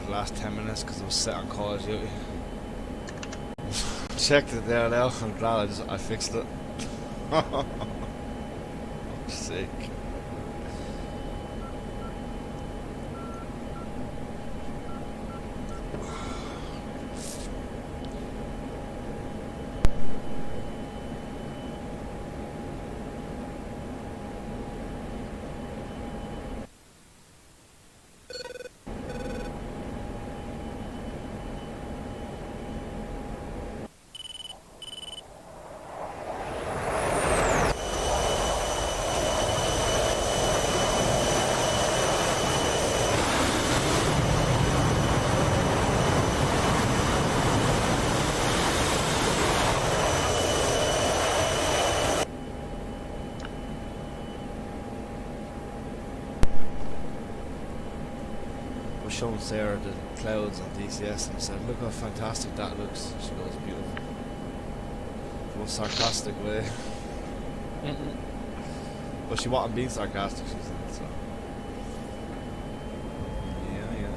the last 10 minutes because I was set on Call of Duty. Checked it there now. I'm glad I fixed it. Sick. Showing Sarah the clouds on DCS and I said, look how fantastic that looks. She goes, beautiful. The most sarcastic way. But she wasn't being sarcastic, she said, so. Yeah, yeah.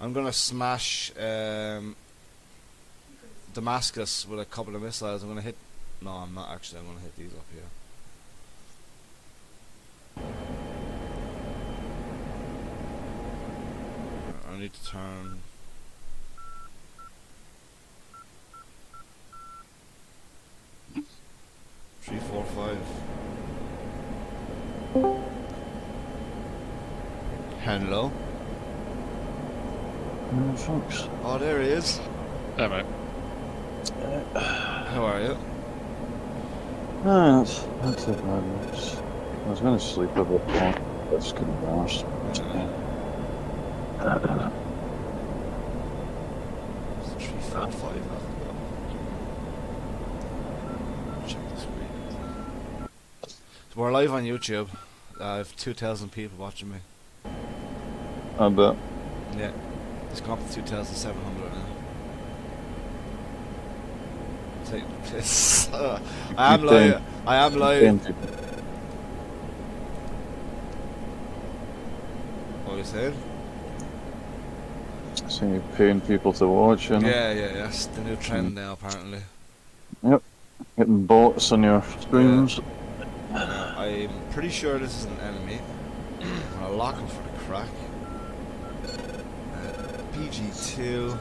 I'm gonna smash Damascus with a couple of missiles. I'm gonna hit. No, I'm not actually. I'm gonna hit these up here. I need to turn. Three, four, five. Hello. Folks. Oh, there he is. Hey, mate. How are you? That's it, man. I was going to sleep a bit more. That's good embarrassed. It's 3, 4, 5. Check the screen. So we're live on YouTube. I have 2,000 people watching me. I bet. Yeah. It's gone up to 2,700 now. Take the piss. I am live. I am live. What are you saying? So you're paying people to watch, you know? Yeah, that's the new trend now, apparently. Yep. Getting bots on your streams. I'm pretty sure this is an enemy. I'm gonna lock him for the crack. PG2.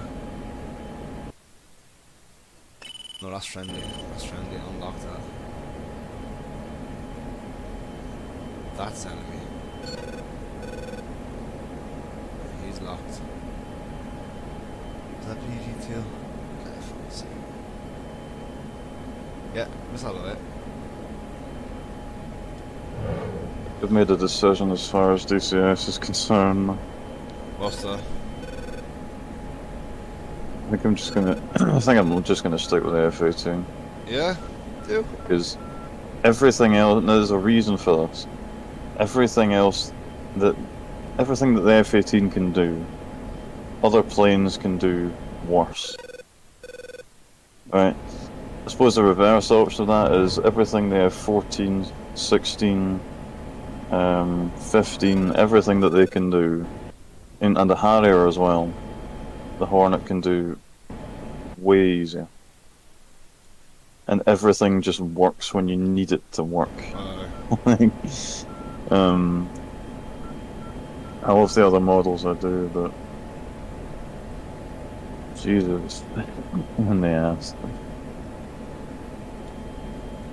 No, that's friendly. That's friendly. Unlock that. That's enemy. He's locked. Is that PG2? Let's see. Yeah, missile away. I've made a decision as far as DCS is concerned. What's that? I think I'm just gonna stick with the F18. Yeah? Do? Because everything else, there's a reason for this. Everything that the F18 can do, other planes can do worse. Right? I suppose the reverse option of that is everything the F14, 16, 15, everything that they can do, and the Harrier as well, the Hornet can do way easier. And everything just works when you need it to work. Like, I love the other models I do, but Jesus, when they ask.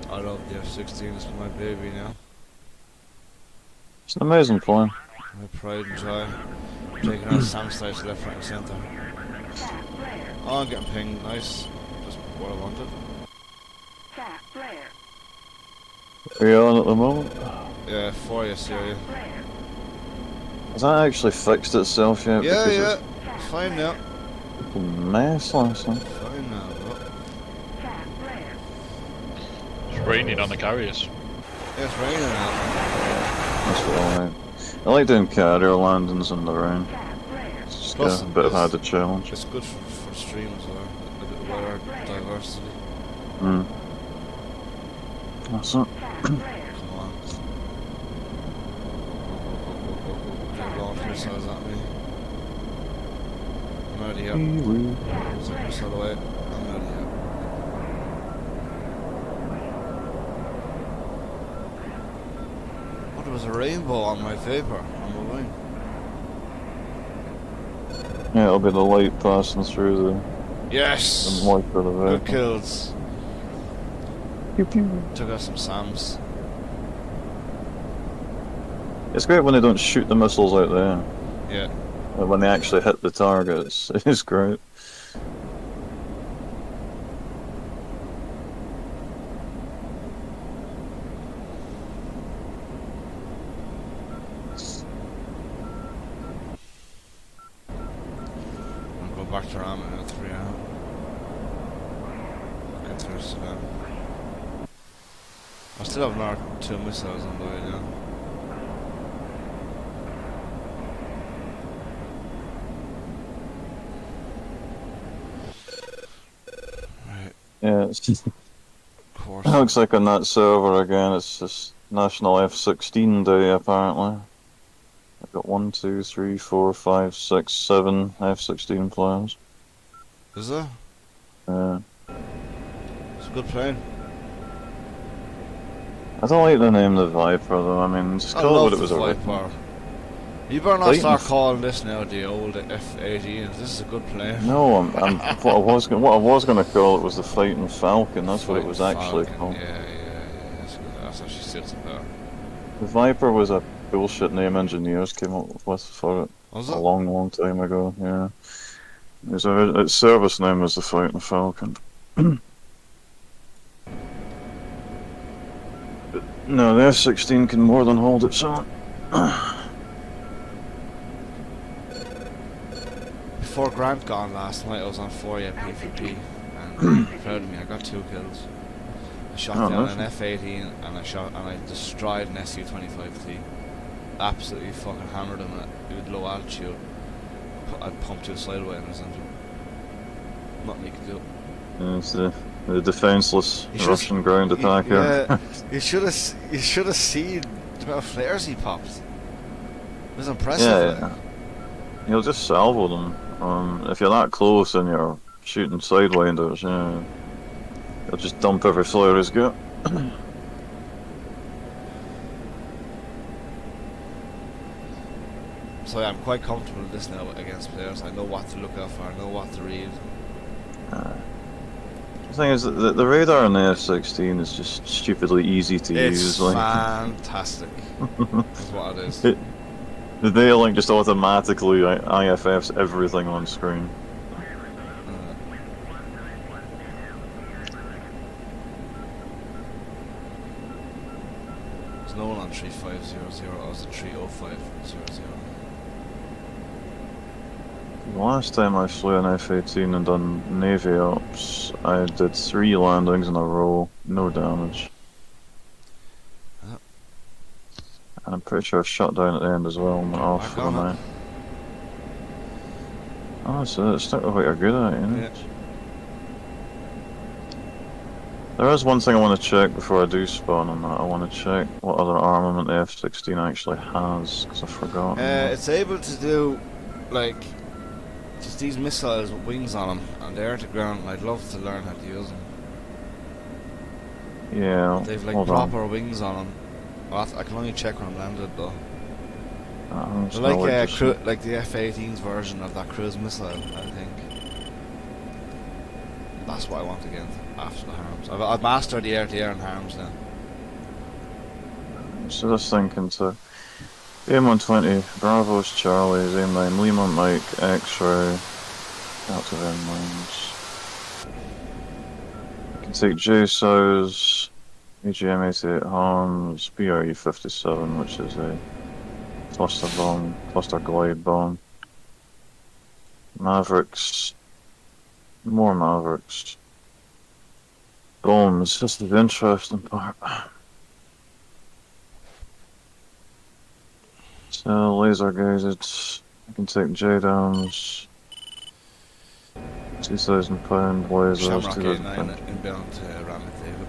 I love the F16, it's my baby now. It's an amazing plane. My pride and joy. Taking out Sam Stice left, right and centre. Oh, I'm getting pinged, nice. Just what I wanted. Are you on at the moment? Yeah, 4 years, Syria. Has that actually fixed itself yet? Yeah, Because yeah. It's fine now. Mess last night. Fine now, bro. It's raining on the carriers. Yeah, it's raining now. That's what I like. I like doing carrier landings in the rain. It's just Plus, a bit of it's- added challenge. It's good for stream as well. A bit of weather diversity. Mm. That's it. Come on. They're launch missiles at me. I'm already here. Wee-wee. So missile away. I'm already here. Oh, there was a rainbow on my vapor on the wing. Yeah, it'll be the light passing through the Yes! light of the Good vehicle. kills. Pew pew. Took out some SAMs. It's great when they don't shoot the missiles out there. Yeah. Like when they actually hit the targets. It's great. I'll go back to Ram in 3 hours. Get through Sudan. I still have another 2 missiles on the way down. Right, Yeah, it's of course. it looks like on that server again, it's just National F16 Day apparently. I've got 1, 2, 3, 4, 5, 6, 7 F16 players. Is there? Yeah. It's a good plane. I don't like the name the Viper though, I mean, just I call it love what it the was originally. Viper. You better not Titan. start calling this now the old F-18. This is a good plane. No, what I was gonna call it was the Fighting Falcon, that's what it was Fighting actually Falcon. called. Yeah. That's how she sits in there. The Viper was a bullshit name engineers came up with for it Was a it? long time ago, yeah. Its service name was the Fighting Falcon. But no, the F-16 can more than hold its own. Before Grant gone last night, I was on 4 PvP, and proud of me, I got 2 kills. I shot Oh, down nice. an F-18, and I destroyed an Su-25T. Absolutely fucking hammered him at low altitude. I pumped it sideways in his engine. Nothing you could do. It's the defenseless You should- Russian ground attacker. Yeah, you should have seen the amount of flares he popped. It was impressive. Yeah. You'll just salvo them. If you're that close and you're shooting sidewinders, yeah, you'll just dump every flare he's got. So yeah, I'm quite comfortable with this now against players. I know what to look out for. I know what to read. The thing is, the radar on the F-16 is just stupidly easy to It's use. Like, fantastic. Is what it is. they like just automatically IFFs everything on screen. There's no one on 3500. I was at 30500. The last time I flew an F-18 and done Navy ops, I did 3 landings in a row, no damage. Yep. And I'm pretty sure I shut down at the end as well and went off Back for the on it. night. Oh, so it's still what you're good at, you know? Yeah. There is one thing I want to check before I do spawn on that. I want to check what other armament the F-16 actually has, because I forgot. It's able to do, like, just these missiles with wings on them, and they're to ground, and I'd love to learn how to use them. Yeah, They've, like, hold proper wings on them. Well, I can only check when I'm landed, though. on. They're like, like the F-18's version of that cruise missile, I think. That's what I want to get after the harms. I've mastered the air-to-air and harms now. So just thinking to AIM-120, Bravo's Charlie's, AIM-9, Lima Mike, X-Ray, out of M-Lines. I can take JSOW's, AGM-88 Harms, BRE-57, which is a cluster glide bomb. Mavericks, More Mavericks. Bombs, that's the interesting part. So, laser guided. I can take J-Dams. £2,000 lasers, Shamrock 2,000 89 inbound to Ramit David.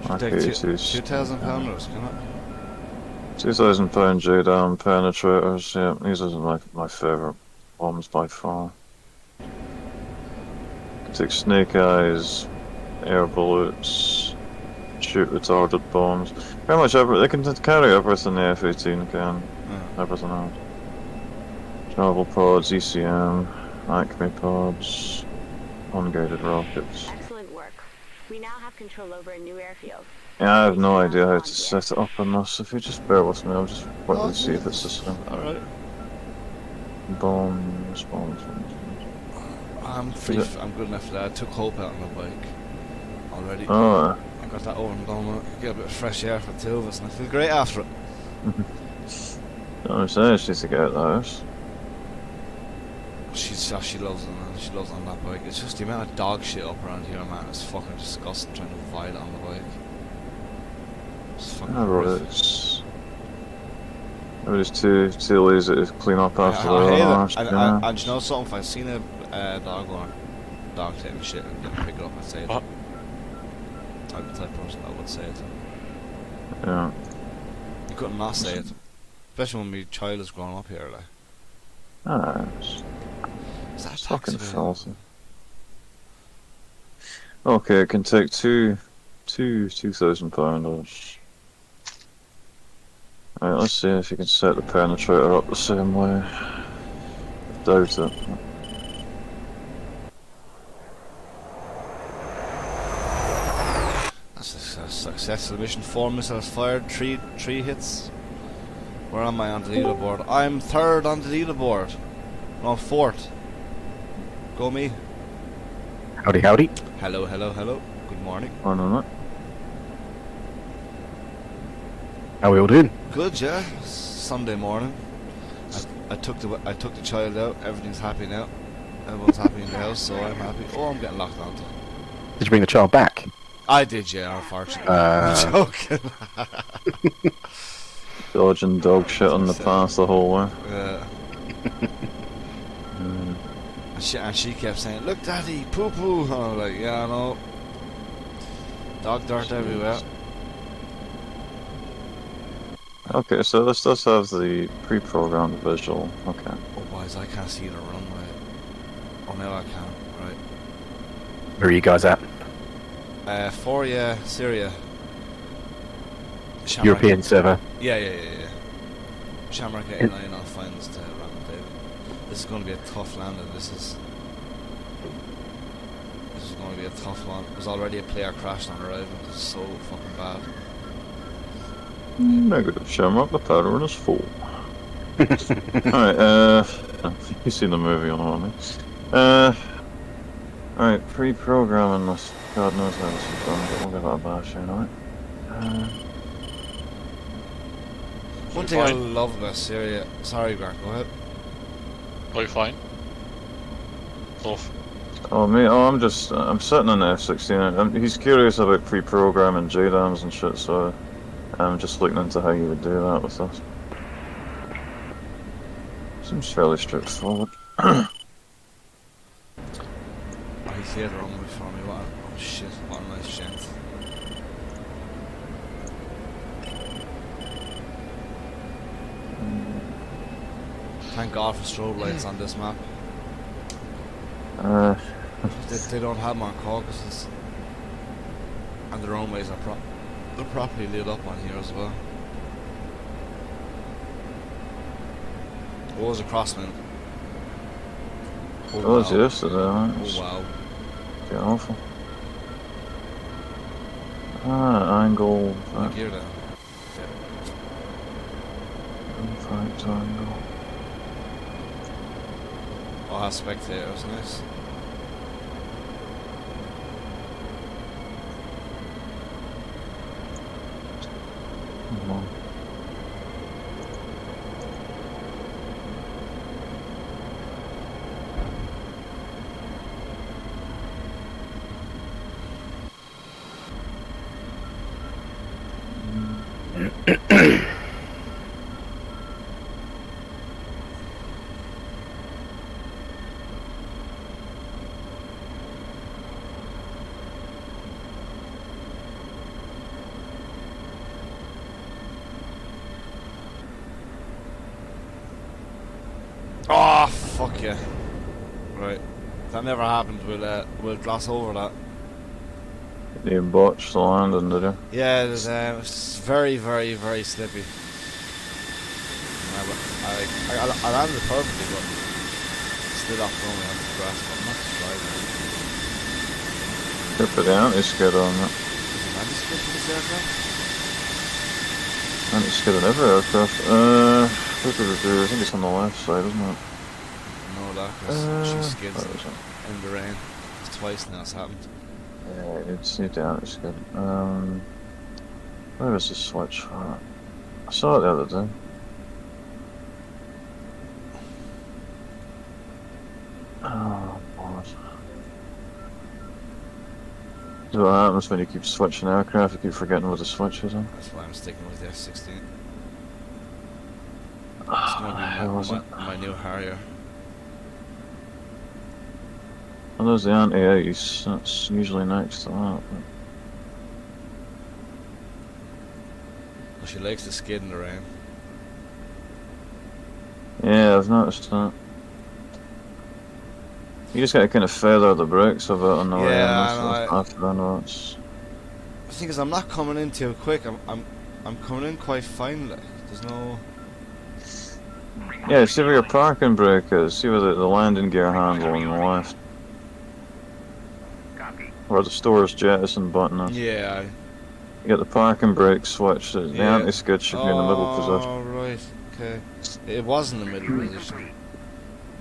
Should Okay, take it is. £2,000, can it? £2,000 J-Dam penetrators, yeah, these are my favourite bombs by far. Can take Snake Eyes, air bullets, shoot retarded bombs. Pretty much they can carry everything the F-18 can. Everything else. Travel pods, ECM, Acme pods, unguided rockets. Excellent work. We now have control over a new airfield. Yeah, I have no idea how to set it up on this. If you just bear with me, I'll just quickly see if it's the same. Alright. Bombs. I'm free. I'm good enough for that. I took Hope out on the bike already. Oh, I got that over and done with it. Get a bit of fresh air for the two of us, and I feel great after it. I'm saying she needs to get out of the house. She loves it, man. She loves it on that bike. It's just the amount of dog shit up around here, man. It's fucking disgusting trying to avoid it on the bike. It's fucking horrific. Everybody's too lazy to clean up after I their hate own it. arse, And you know something? If I seen a dog taking shit and didn't pick it up, I'd say it. What? I'm the type of person that would say it. Yeah. You couldn't not say it. Especially when my child is growing up here, like. Is that fucking taxable? filthy. Okay, it can take £2,000. Alright, let's see if you can set the penetrator up the same way. Doubt it. That's a successful mission. 4 missiles fired, 3 hits. Where am I on the leaderboard? I'm 3rd on the leaderboard. No, 4th. Go me. Howdy, howdy. Hello. Good morning. I don't know. How we all doing? Good, yeah. Sunday morning. I took the child out. Everything's happy now. Everyone's happy in the house, so I'm happy. Oh, I'm getting locked onto. Did you bring the child back? I did, yeah. Unfortunately. I'm joking. Dodging dog shit on the path the whole way. Yeah. And she kept saying, "Look, Daddy, poo poo." And I was like, "Yeah, I know." Dog dirt everywhere. Okay, so this does have the pre-programmed visual. Okay. Oh, boys, I can't see the runway. Oh, now I can. Right. Where are you guys at? Foria, Syria. Shamrock. European server. Yeah. Shamrock 89 on finals to Ramit David. This is going to be a tough landing. This is going to be a tough one. There's already a player crashed on arrival. This is so fucking bad. Negative, Shamrock, the pattern is full. Alright, you've seen the movie on one, alright, pre-programming this. God knows how this is done, but we'll give that a bash here, alright? One thing I love about Syria... Sorry, Grant, go ahead. Are you fine? Off. Oh, me? Oh, I'm sitting in the F16. He's curious about pre-programming JDAMs and shit, so I'm just looking into how you would do that with us. Seems fairly straightforward. I cleared the runway for me. Oh shit, what a nice gent. Thank God for strobe lights on this map. They don't have them on Caucasus. And the runways are they're properly lit up on here as well. What was a crossman? It was yesterday, right? Oh wow. Be awful. Angle. Look here then. Impact angle. Oh, spectators, nice. Come on. Oh, fuck yeah. Right. That never happened. We'll gloss over that. You botched the landing, did you? Yeah, it's very, very, very slippy. I landed perfectly, but still off going onto the grass, but I'm not driving. Could put the anti-skid on it. Is it anti-skid for this aircraft? Anti-skid on every aircraft. I think it's on the left side, isn't it? No, that because she skids Where is it? in the rain. It's twice now it's happened. Yeah, it's need the anti-skid. Where is the switch for it? I saw it the other day. Oh, God. That's what happens when you keep switching aircraft, you keep forgetting what the switch is on. That's why I'm sticking with the F16. It's How was going it? to be my new Harrier. Well, there's the anti-ice, that's usually next to that. But... Well, she likes to skid in the rain. Yeah, I've noticed that. You just gotta kind of feather the brakes of it on the way in. Yeah, I know it's... The thing is, I'm not coming in too quick. I'm coming in quite fine. Like, there's no. Yeah, see where your parking brake is. See where the landing gear handle on the left. Where the store's jettison button is. Yeah. You get the parking brake switch. The Yeah. anti-skid should be in the middle position. Oh right. Okay. It was in the middle position.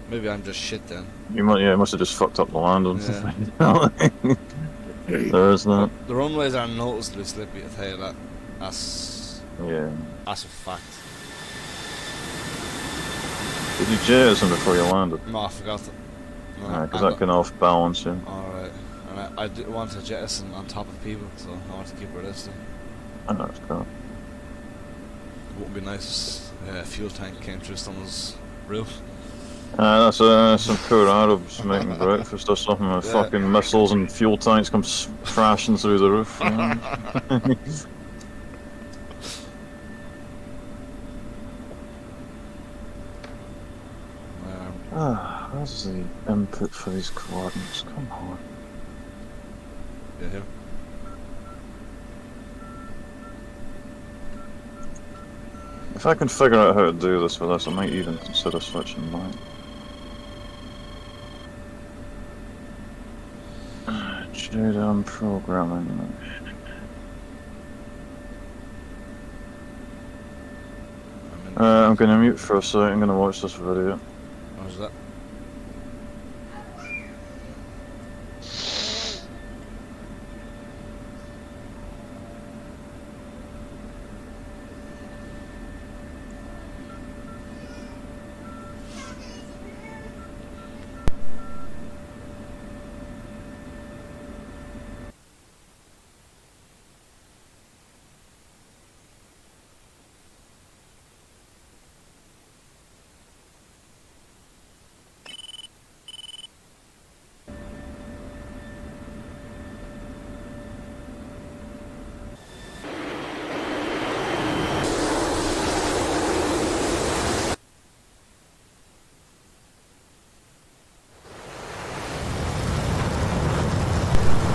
Maybe I'm just shit then. You must have just fucked up the landing. Yeah. There is that. The runways are noticeably slippy, I tell you that. That's Yeah. a fact. Did you jettison before you landed? No, I forgot that. No, Because that can off balance you. Alright. And I didn't want to jettison on top of people, so I want to keep realistic. I know it's cool. It wouldn't be nice if a fuel tank came through someone's roof. That's some cool Arabs making breakfast or something with fucking missiles and fuel tanks come crashing through the roof. You know? Where's the input for these coordinates? Come on. Yeah, here. If I can figure out how to do this with this, I might even consider switching mine. JDAM programming. I'm gonna mute for a second, I'm gonna watch this video. What was that?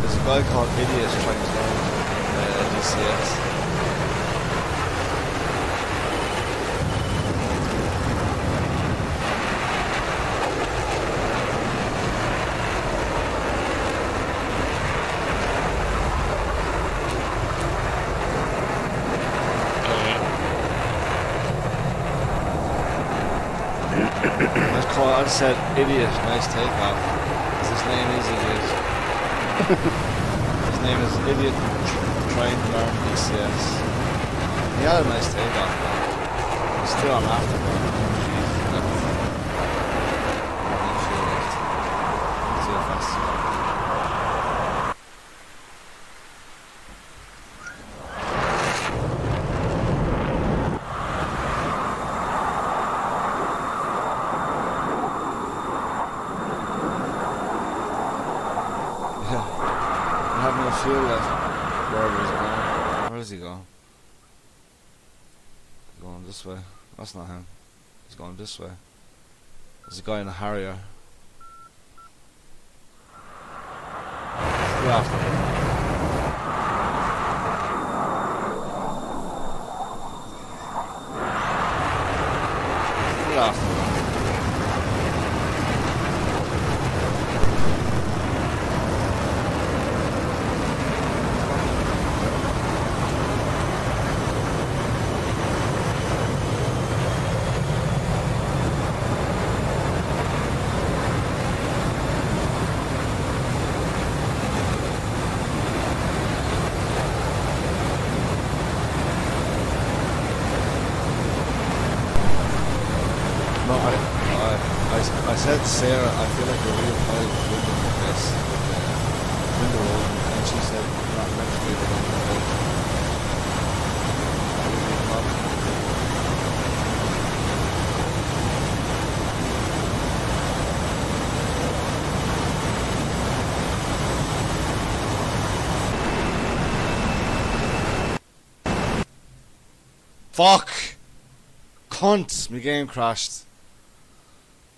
A guy called Idiot trying to learn DCS. I said Idiot, nice takeoff. His name is Idiot. His name is Idiot trying to learn DCS. He had a nice takeoff, but he's still on afterburn. See how fast he goes. Fuel left. Wherever he's going. Where is he going? He's going this way. That's not him. He's going this way. There's a guy in a Harrier. Go after him. Go after him. No, I said to Sarah, I feel like a real pile of women with this window open, and she said, not meant to be the window open. I would be a problem. Fuck! Cunt! My game crashed.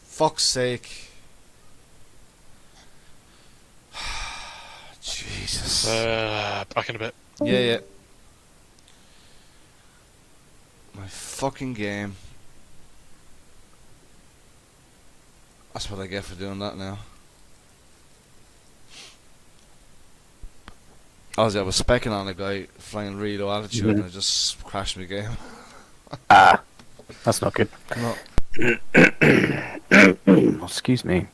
Fuck's sake. Jesus. Back in a bit. Yeah. My fucking game. That's what I get for doing that now. I was specking on a guy flying really low altitude and I just crashed my game. Ah, that's not good. No. Oh, excuse me.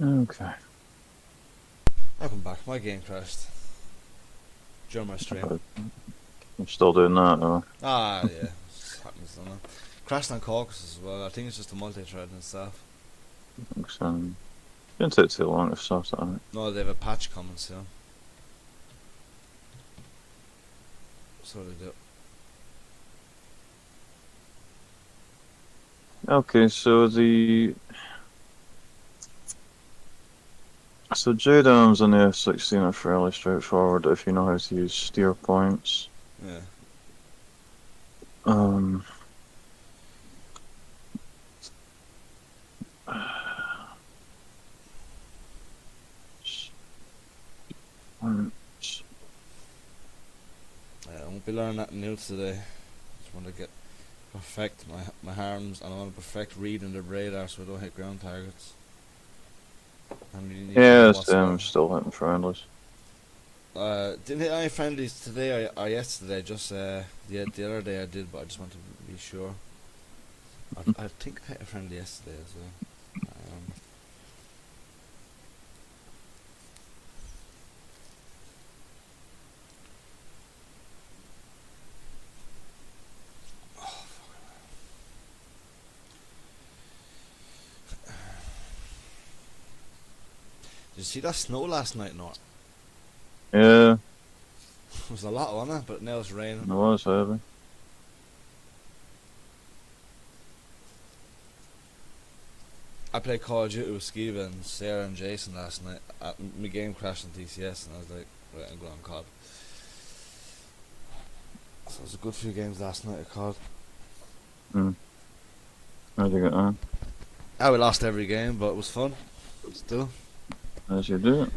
Okay. Welcome back. My game crashed. During my stream. I'm still doing that, though. Ah, yeah. It happens, don't it? Crashed on Caucasus as well. I think it's just a multi-thread and stuff. Didn't take too long to sort that out. No, they have a patch coming soon. So they do. Okay, so Jade arms on the F16 are fairly straightforward if you know how to use steer points. Yeah. I won't be learning that new today. Just want to perfect my arms, and I want to perfect reading the radar so I don't hit ground targets. And you need to know what's I'm where. still hitting friendlies. Didn't hit any friendlies today or yesterday. Just the other day I did, but I just want to be sure. I think I hit a friendly yesterday as well. Did you see that snow last night, Nort? Yeah, It was a lot, wasn't it? But now it's raining. it was heavy. I played Call of Duty with Skiva and Sarah and Jason last night. My game crashed on TCS and I was like, right, I'm going on COD. So it was a good few games last night at COD. How'd you get on? We lost every game, but it was fun. Still. As you do it.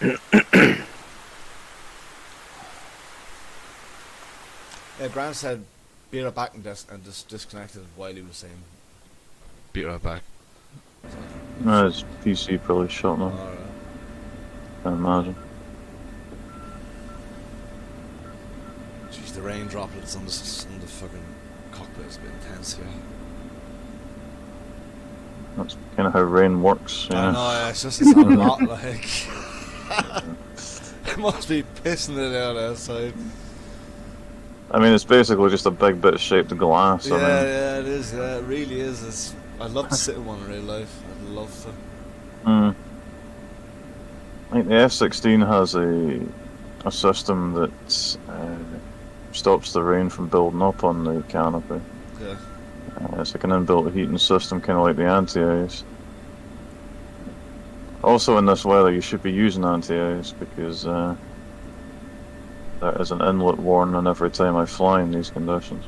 Yeah, Grant said be right back and just disconnected while he was saying be right back. No, his PC probably shut now. Alright. I imagine. Jeez, the rain droplets on the fucking cockpit is a bit intense here. That's kind of how rain works. I Yeah. know, yeah, it's a lot like. It must be pissing it out outside. I mean, it's basically just a big bit of shaped glass. Yeah, I mean, yeah, it is. Yeah, it really is. I'd love to sit in one in real life. I'd love to. I think the F16 has a system that stops the rain from building up on the canopy. Yeah. It's like an inbuilt heating system, kind of like the anti-ice. Also, in this weather, you should be using anti-ice because there is an inlet warning every time I fly in these conditions.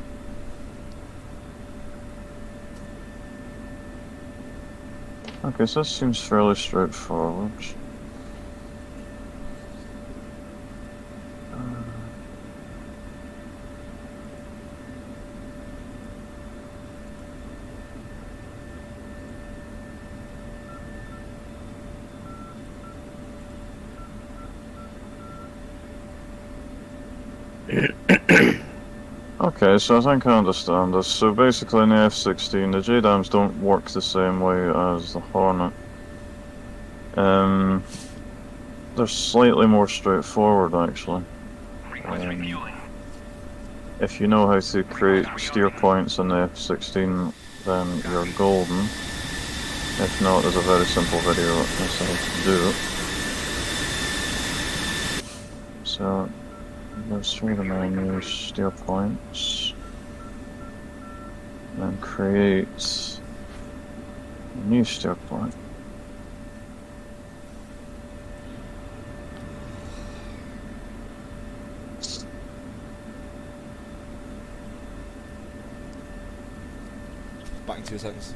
Okay, so this seems fairly straightforward. Okay, so I think I understand this. So basically in the F16, the JDAMs don't work the same way as the Hornet. They're slightly more straightforward, actually. If you know how to create steer points in the F16, then you're golden. If not, there's a very simple video on how to do it. So, let's through the menu, steer points, and create a new steer point. Back in 2 seconds.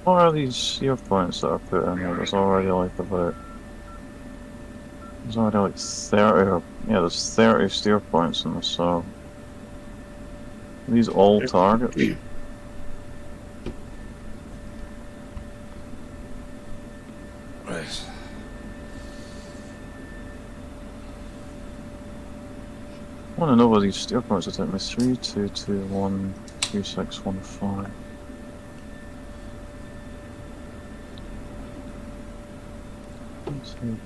What are these steer points that are put in here? There's already like 30 or, yeah, there's 30 steer points in this, so are these all targets? Right. I want to know what these steer points are taking me. 3, 2, 2, 1, 2, 6, 1, 5. Very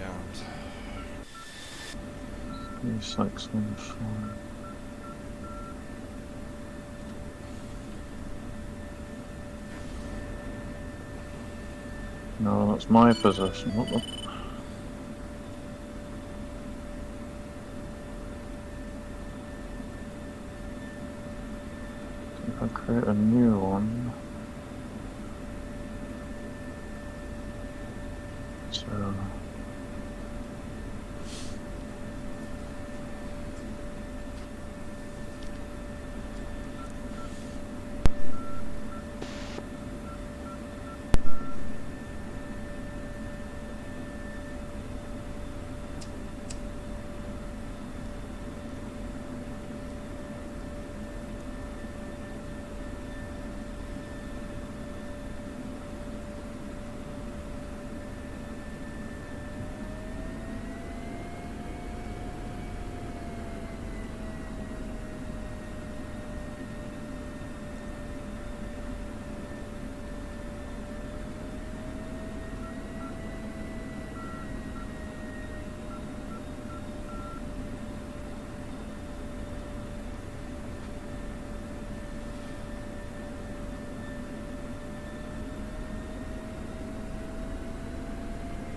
armed. 3, 6, 1, 5. No, that's my position. What the? If I create a new one. So.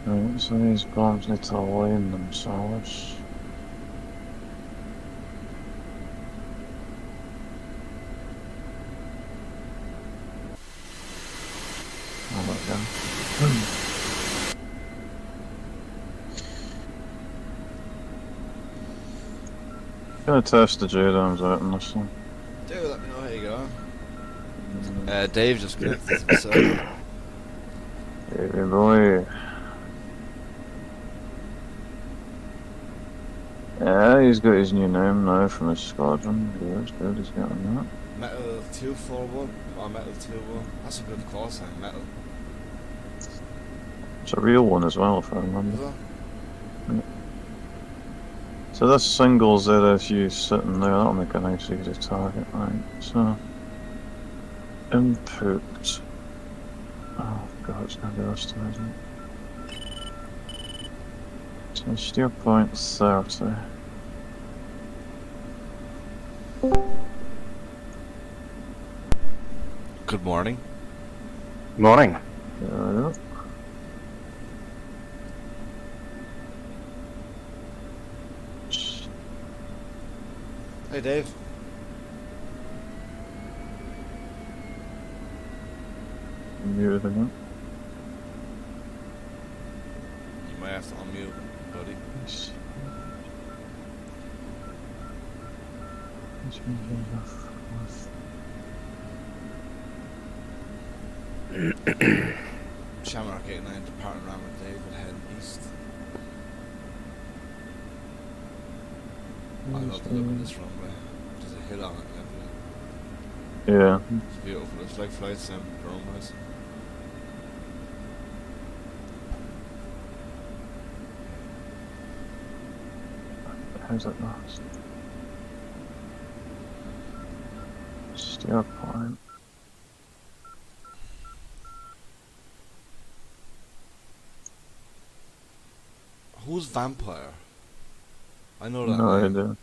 Right, so these bombs need to align themselves. Oh my god. gonna test the J-Dams out in this one. Do let me know how you go. Dave just connected to the server. Hey boy. Yeah, he's got his new name now from his squadron. Good, good, he's getting that. Metal 241 or Metal 21. That's a good call sign, Metal. It's a real one as well, if I Is remember. it? So this single ZFU sitting there, that'll make a nice easy target, right? So, input. Oh god, it's gonna be this time, isn't it? So steer point 30. Good morning. Morning. There we go. Hey Dave. Muted again. You might have to unmute, buddy. Yes. Shamrock 89 departing around with Dave and heading east. I love the look of this runway. There's a hill on it and everything. Yeah. It's beautiful. It's like flight sim runways. How's that not? Steer point. Who's Vampire? I know that No name. idea.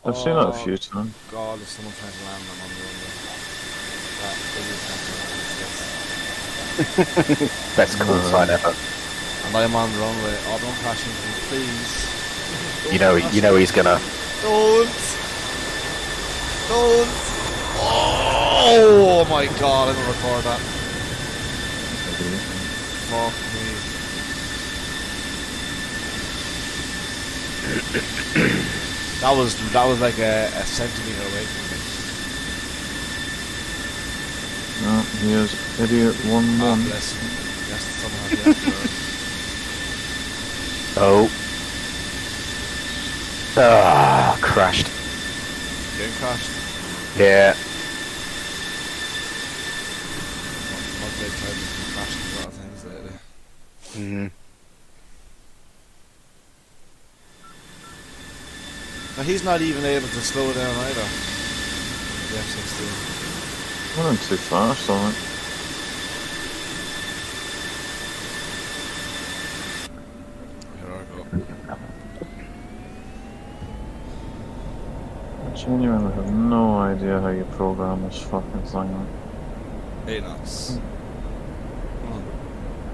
I've seen that a few times. God, there's someone trying to land them on the runway. That is happening. Best call sign ever. And I'm on the runway. Oh, don't crash into me, please. You know he's gonna. Don't! Oh my god, I'm gonna record that. Fuck me. that was like a centimetre away from me. No, here's idiot 1-1. Ah, bless him. Yes, someone had the after. Oh. Ah, crashed. Game crashed. Yeah. What they tried to be crashing a lot of things lately. Mm. Now he's not even able to slow down either. The F16. Running too fast on it. Here I go. I genuinely have no idea how you program this fucking thing. 8 knots.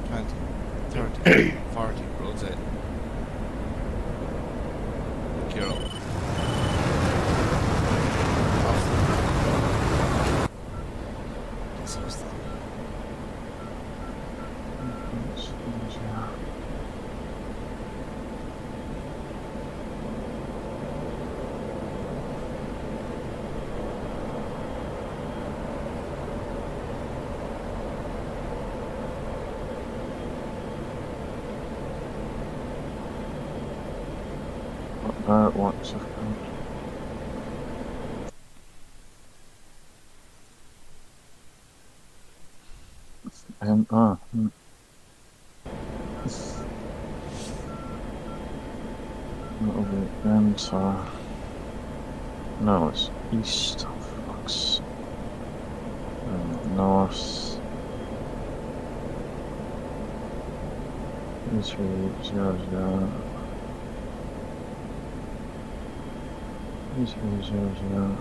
20, 30, 40, rotate. Gear up. Exhaust that. About what's it called? That'll be enter. No, it's east. Oh, fuck's. North. 300. 300.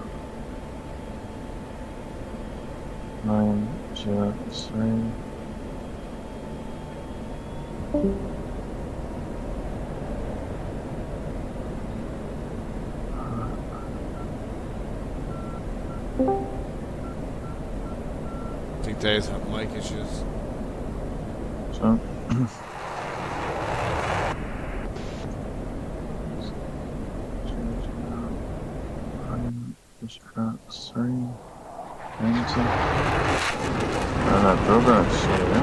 903. I think Dave's have mic issues. So. Progress. There we go.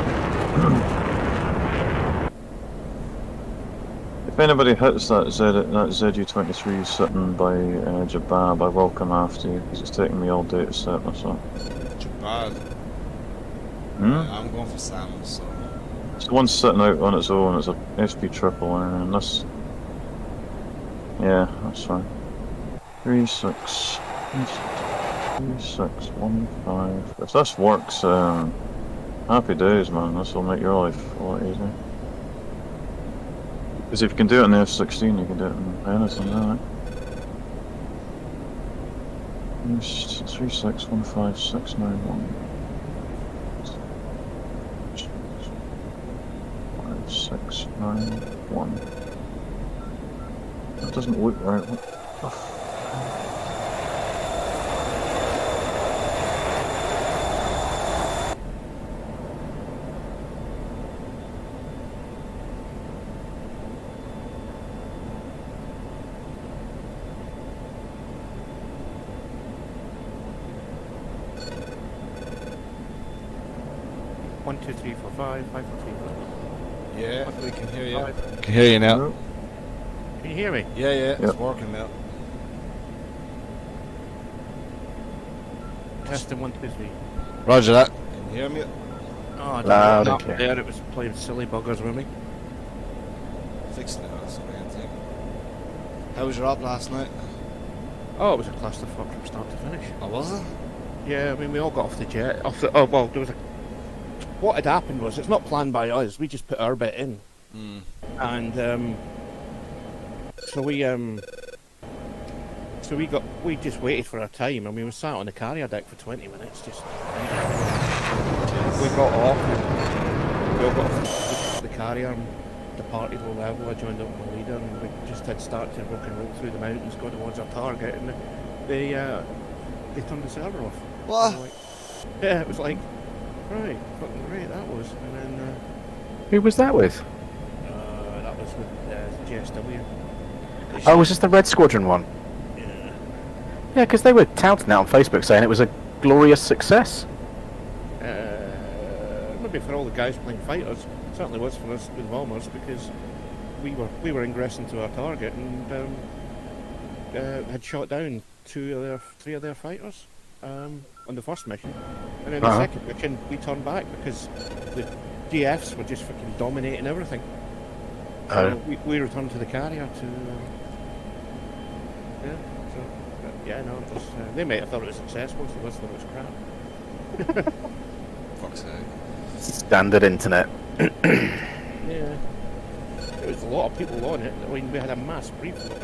If anybody hits that ZU-23 sitting by Jabab, I will come after you, because it's taking me all day to set this up. Jabad. I'm going for Sam, so... It's the one sitting out on its own, it's a SP triple, and this... Yeah, that's fine. 3615. If this works, happy days, man. This will make your life a lot easier. Because if you can do it in the F16, you can do it in anything, right? 3615691. 5691. That doesn't look right. What the f- 1, 2, 3, 4, 5, 5, 4, 3, 4. Yeah, we can hear you. Five. Can hear you now. No. Can you hear me? Yeah, it's Yep. working now. Testing 1, 2, 3. Roger that. Can you hear me? Oh, I don't Loud know. and clear. There it was playing silly buggers with me. Fixing it, that's the main thing. How was your op last night? Oh, it was a clusterfuck from start to finish. Oh, was it? Yeah, I mean, we all got off the jet. Oh, well, there was a... What had happened was, it's not planned by us, we just put our bit in. And, so we just waited for our time, and we were sat on the carrier deck for 20 minutes, just... We got off, we all got off the carrier, and departed low level. I joined up with my leader, and we just had started to rock and roll through the mountains, go towards our target, and they turned the server off. What? And yeah, it was like, right, fucking great that was. And then Who was that with? that was with GSW. Oh, was this the Red Squadron one? Yeah. Yeah, because they were touting that on Facebook saying it was a glorious success. Maybe for all the guys playing fighters, it certainly was for us with bombers, because we were ingressing to our target and had shot down 3 of their fighters on the first mission, and then the second mission we turned back because the GFs were just fucking dominating everything. So we returned to the carrier to it was, they might have thought it was successful, so us thought it was crap. Fuck's sake. Standard internet. Yeah. There was a lot of people on it. I mean, we had a mass brief of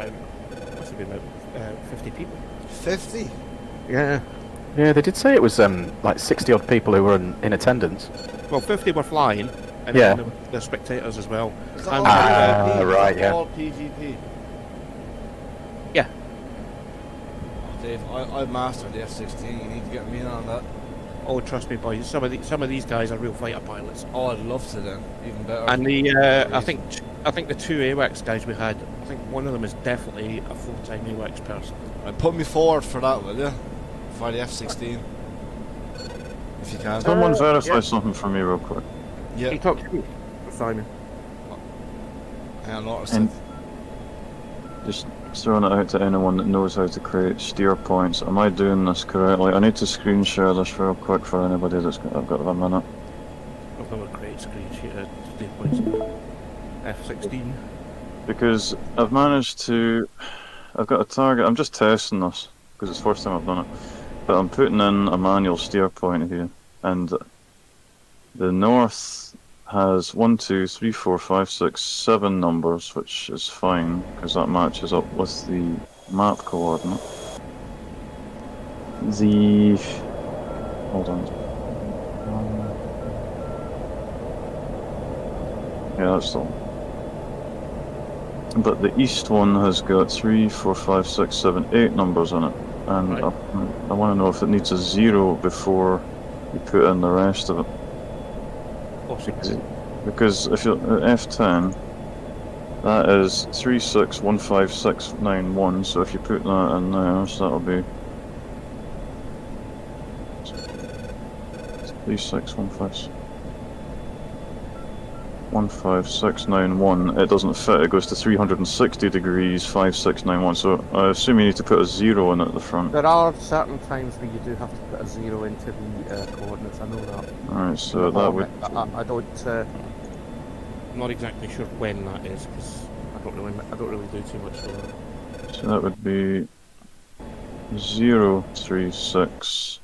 must have been about 50 people. 50? Yeah. Yeah, they did say it was like 60 odd people who were in attendance. Well, 50 were flying, and Yeah. then the spectators as well. Is that And- all PGP? right, yeah. All PGP. Yeah. Dave, I've mastered the F16. You need to get me in on that. Oh, trust me, boys. Some of these guys are real fighter pilots. Oh, I'd love to then. Even better. And I think the 2 AWACS guys we had, I think one of them is definitely a full-time AWACS person. Right, put me forward for that, will you? For the F16. If you can. Someone verify something for me real quick. Yeah. He talked to me, Simon. Hang on, notice And it. just throwing it out to anyone that knows how to create steer points. Am I doing this correctly? I need to screen share this real quick for anybody I've got a minute. I've got a great screen sheet of steer points in F16. Because I've got a target, I'm just testing this, because it's the first time I've done it. But I'm putting in a manual steer point here, and the north has 1, 2, 3, 4, 5, 6, 7 numbers, which is fine, because that matches up with the map coordinate. Hold on. Yeah, that's the one. But the east one has got 3, 4, 5, 6, 7, 8 numbers in it, and Right. I want to know if it needs a 0 before you put in the rest of it. Possibly. Because if you're at F10, that is 3615691, so if you put that in there, so that'll be D615. 15691. It doesn't fit. It goes to 360 degrees 5691. So I assume you need to put a 0 in at the front. There are certain times where you do have to put a 0 into the coordinates. I know that. Alright, so that would. I don't. I'm not exactly sure when that is because I don't really do too much for that. So that would be 036.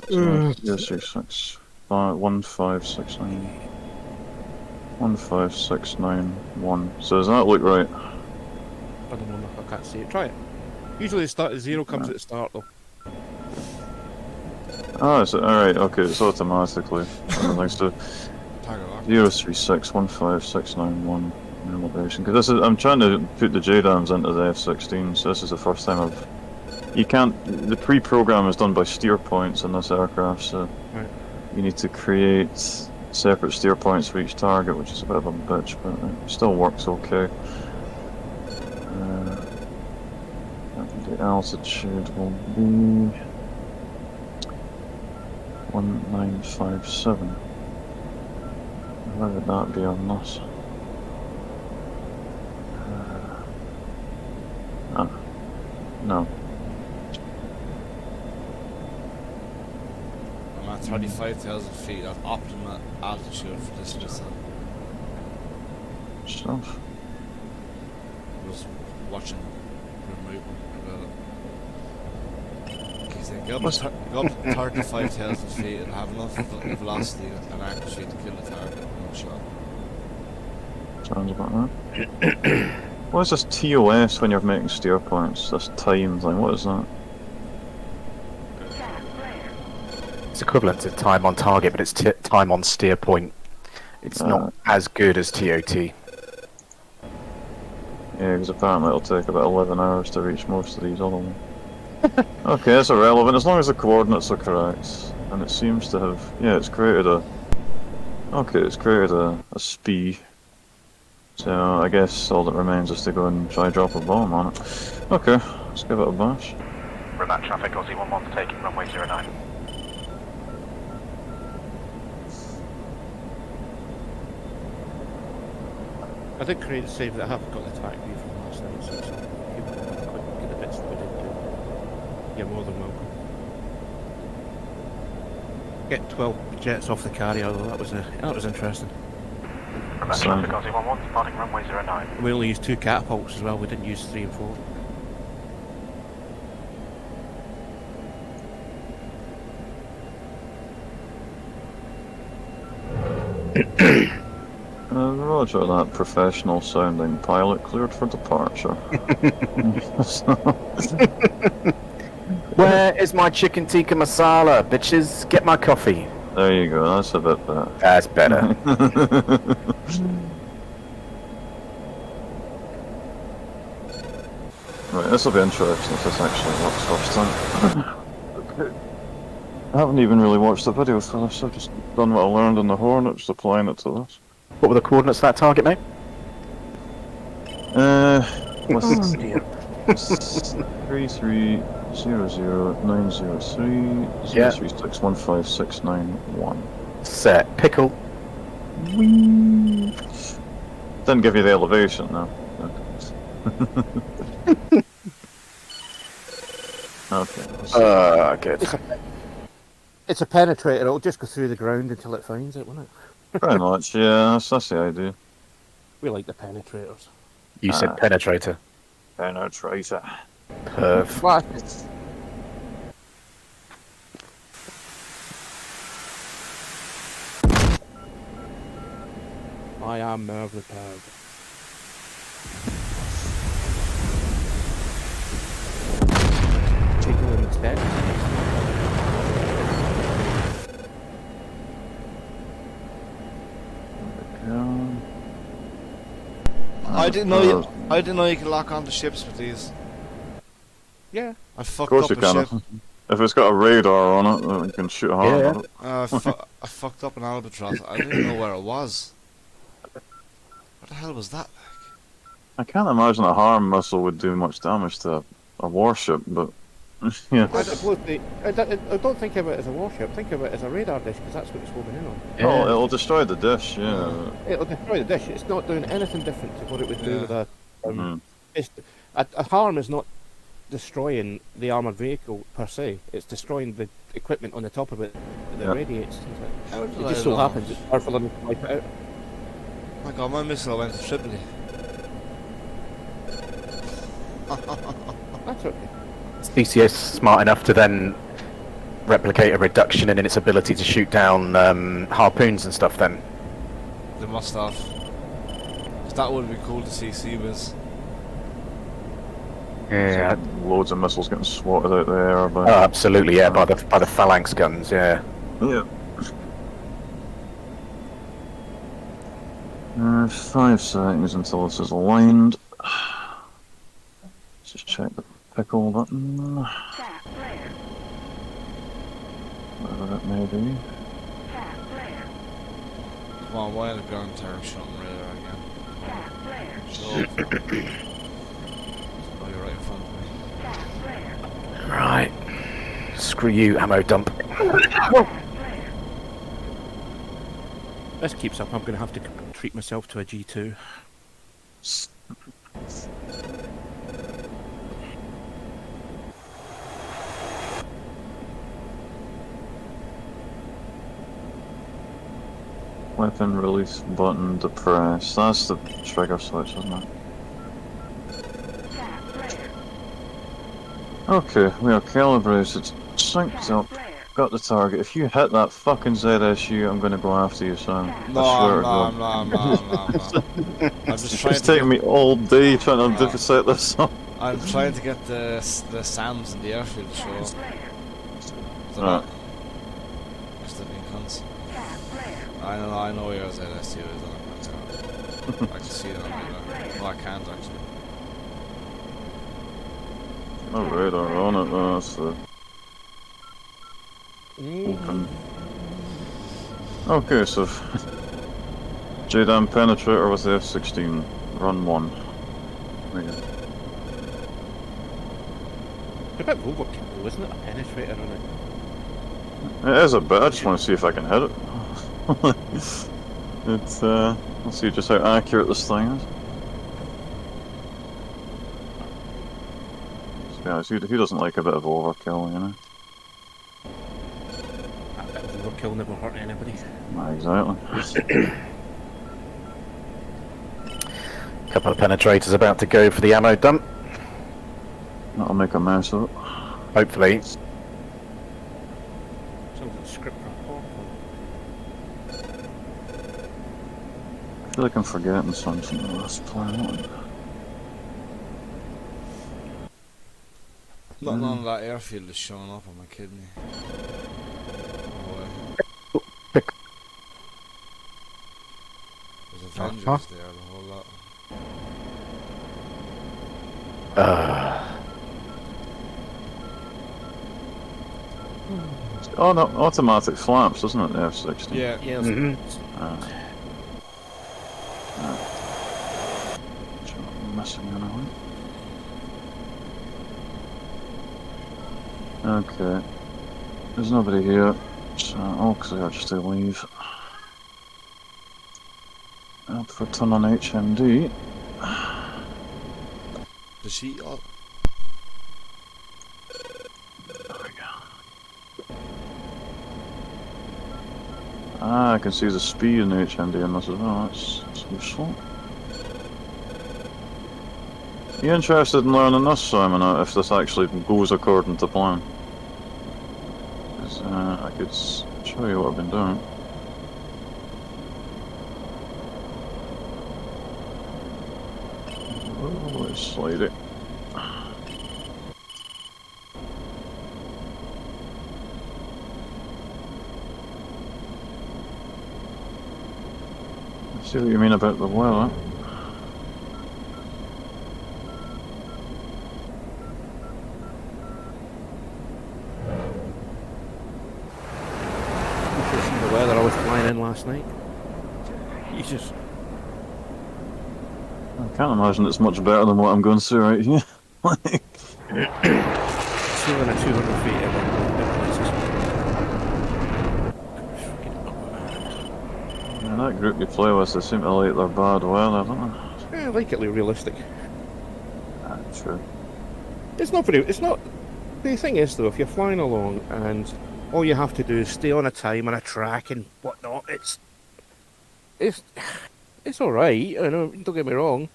036. 1569. 15691. So does that look right? I don't know. I can't see it. Try it. Usually the 0 comes at the start though. Oh, is it? Alright, okay, it's automatically. Thanks to Target lock. 036155691 elevation. Because this is, I'm trying to put the JDAMs into the F16, so this is the first time I've. You can't. The pre-program is done by steer points in this aircraft, so Right. you need to create separate steer points for each target, which is a bit of a bitch, but it still works okay. The altitude will be 1957. Where would that be on this? No. I'm at 35,000 feet at optimal altitude for this missile. Stuff. I was watching remote about it. Because they go up to 35,000 feet and have enough velocity and accuracy to kill the target in one shot. Sounds about right. What is this TOS when you're making steer points? This time thing, what is that? It's equivalent to time on target, but it's time on steer point. It's not as good as TOT. Yeah, because apparently it'll take about 11 hours to reach most of these other ones. Okay, that's irrelevant, as long as the coordinates are correct. And it seems to have... Yeah, it's created a... Okay, it's created a SPI. So I guess all that remains is to go and try drop a bomb on it. Okay, let's give it a bash. Room traffic, Aussie 11 taking runway 09. I did create a save that I have got the attack view from last night, so it's quite good the bits that we did do. You're more than welcome. Get 12 jets off the carrier, though that was interesting. Room traffic, Aussie 11 departing runway 09. We only used 2 catapults as well, we didn't use 3 and 4. Roger that, professional sounding pilot cleared for departure. Where is my chicken tikka masala, bitches? Get my coffee. There you go, that's a bit better. That's better. Right, this will be interesting if this actually works first time. Okay. I haven't even really watched the video for this, I've just done what I learned in the Hornets, applying it to this. What were the coordinates of that target, mate? What's Oh dear. 3300903 Yeah. 0361561. Set. Pickle. Didn't give you the elevation, no. Okay. Good. It's a penetrator, it'll just go through the ground until it finds it, won't it? Pretty much, yeah, that's the idea. We like the penetrators. You said penetrator. Penetrator. Perf. What? I am Merv the Perv. Tickle in the step. I didn't know you could lock onto ships with these. Yeah. I Of fucked course up you a can. ship. If it's got a radar on it, then you can shoot hard Yeah. at it. I fucked up an albatross. I didn't know where it was. What the hell was that? I can't imagine a harm missile would do much damage to a warship, but Yeah. I don't think of it as a warship. Think of it as a radar dish because that's what it's homing in on. Oh, it'll destroy the dish, yeah. It'll destroy the dish. It's not doing anything different to what it would do with a. Mhm. A harm is not destroying the armored vehicle per se. It's destroying the equipment on the top of it that radiates. How did It I just so know? happens it's powerful enough to wipe it out. My god, my missile went to Tripoli. That's okay. DCS smart enough to then replicate a reduction in its ability to shoot down harpoons and stuff then. They must have. 'Cause that would be cool to see Seabiz. Yeah. Loads of missiles getting swatted out the air Oh, by... absolutely, yeah, by the phalanx guns, yeah. Yeah. 5 seconds until this is aligned. Just check the pickle button. Whatever it may be. Come on, why the ground turn shooting radar again? So, oh, you're right in front of me. Right. Screw you, ammo dump. This keeps up. I'm going to have to treat myself to a G2. Weapon release button depressed. That's the trigger switch, isn't it? Okay, we are calibrated, synced up, got the target. If you hit that fucking ZSU, I'm gonna go after you, Sam. No, I swear I'm to God. not. I'm just trying It's to taking me all day trying to set this up. I'm trying to get the SAMs in the airfield to show up. They're Right. not. Because they're being cunts. I know where ZSU is. I can see it on radar. Well, I can't actually. No radar on it, though. That's the open. Okay, so JDAM penetrator with the F16, run 1. There you go. It's a bit overkill, isn't it? A penetrator on it. It is a bit, I just want to see if I can hit it. It's, let's see just how accurate this thing is. Yeah, who doesn't like a bit of overkill, you know? A bit of overkill never hurt anybody. Exactly. Couple of penetrators about to go for the ammo dump, That'll make a mess of it. hopefully. Sounds like a script for a portal. I feel like I'm forgetting something in this plan. Not none of that airfield is showing up on my kidney. Oh, Pick. there's Avengers Huh? there, the whole lot. Oh no, automatic flaps, isn't it, the F16? Yeah. Yeah, Mhm. Missing anyone? Okay. There's nobody here, so I'll clear just to leave. Up for a ton on HMD. Does she? Oh, There we go. Ah, I can see the speed in the HMD in this as well, that's useful. You interested in learning this, Simon, if this actually goes according to plan? 'Cause, I could show you what I've been doing. Oh, let's slide it. I see what you mean about the weather. you should see the weather I was flying in last night. Jesus. I can't imagine it's much better than what I'm going through right here. Like, It's ceiling at 200 feet in And that group you play with, they seem to like their bad weather, don't they? I like it realistic. Ah, true. It's not very. It's not. The thing is, though, if you're flying along and all you have to do is stay on a time and a track and whatnot, it's all right. You know, don't get me wrong.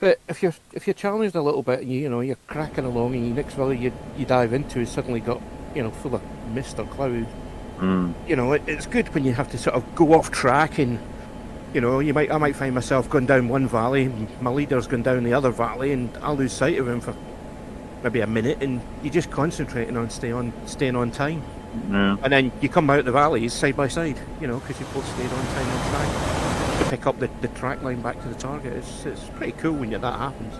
But if you're challenged a little bit, and you're cracking along, and the next valley you dive into is suddenly got full of mist or cloud. Mm. It's good when you have to sort of go off track and. I might find myself going down one valley, and my leader's going down the other valley, and I'll lose sight of him for maybe a minute, and you're just concentrating on staying on time. Yeah. And then you come out the valleys side by side, because you both stayed on time on track to pick up the track line back to the target. It's pretty cool when that happens.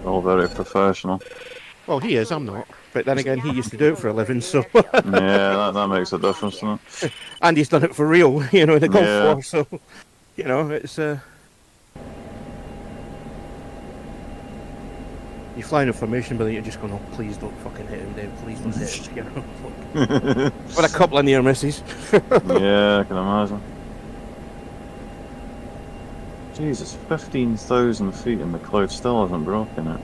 All very professional. Well, he is, I'm not. But then again, he used to do it for a living, so... Yeah, that makes a difference, doesn't it? And he's done it for real, in the Gulf Yeah. War, so... it's... You fly in formation, but then you're just going, oh, please don't fucking hit him, Dave. Please don't hit him, But a couple of near misses. Yeah, I can imagine. Jesus, 15,000 feet and the cloud still hasn't broken it.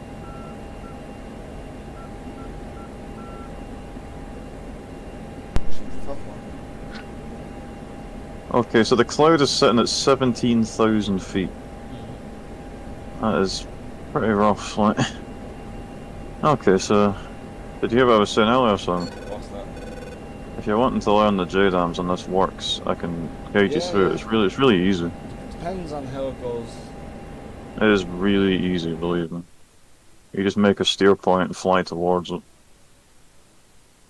Okay, so the cloud is sitting at 17,000 feet. That is pretty rough, like. Okay, so did you hear what I was saying earlier, son? What's that? If you're wanting to learn the JDAMs and this works, I can guide you through it. It's really easy. Depends on how it goes. It is really easy, believe me. You just make a steer point and fly towards it.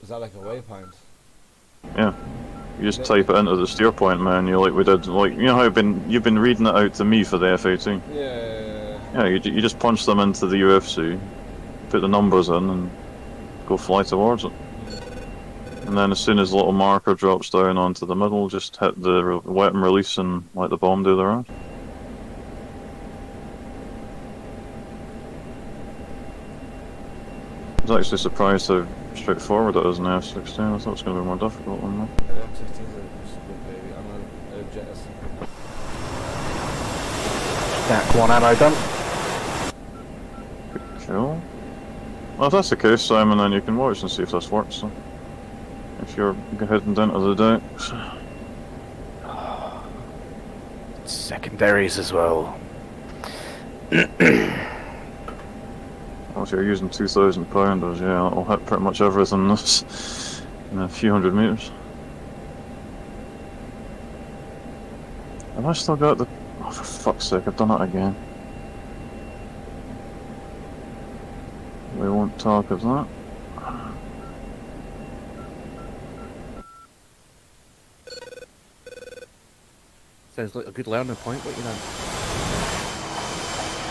Is that like a waypoint? Yeah. You just type it into the steer point menu like we did. Like, you know how you've been reading it out to me for the F18? Yeah. Yeah, you just punch them into the UFC, put the numbers in, and go fly towards it. And then as soon as the little marker drops down onto the middle, just hit the weapon release and let the bomb do the rest. I was actually surprised how straightforward it is in the F16. I thought it was going to be more difficult than that. The F16 is a good baby. I'm a jettison. Stack one ammo done. Cool. Well, if that's the case, Simon, then you can watch and see if this works. So. If you're heading down to the decks. Secondaries as well. Well, if you're using 2,000 pounders, yeah, it'll hit pretty much everything this in a few hundred meters. Have I still got the... Oh, for fuck's sake, I've done it again. We won't talk of that. Sounds like a good learning point, what you know.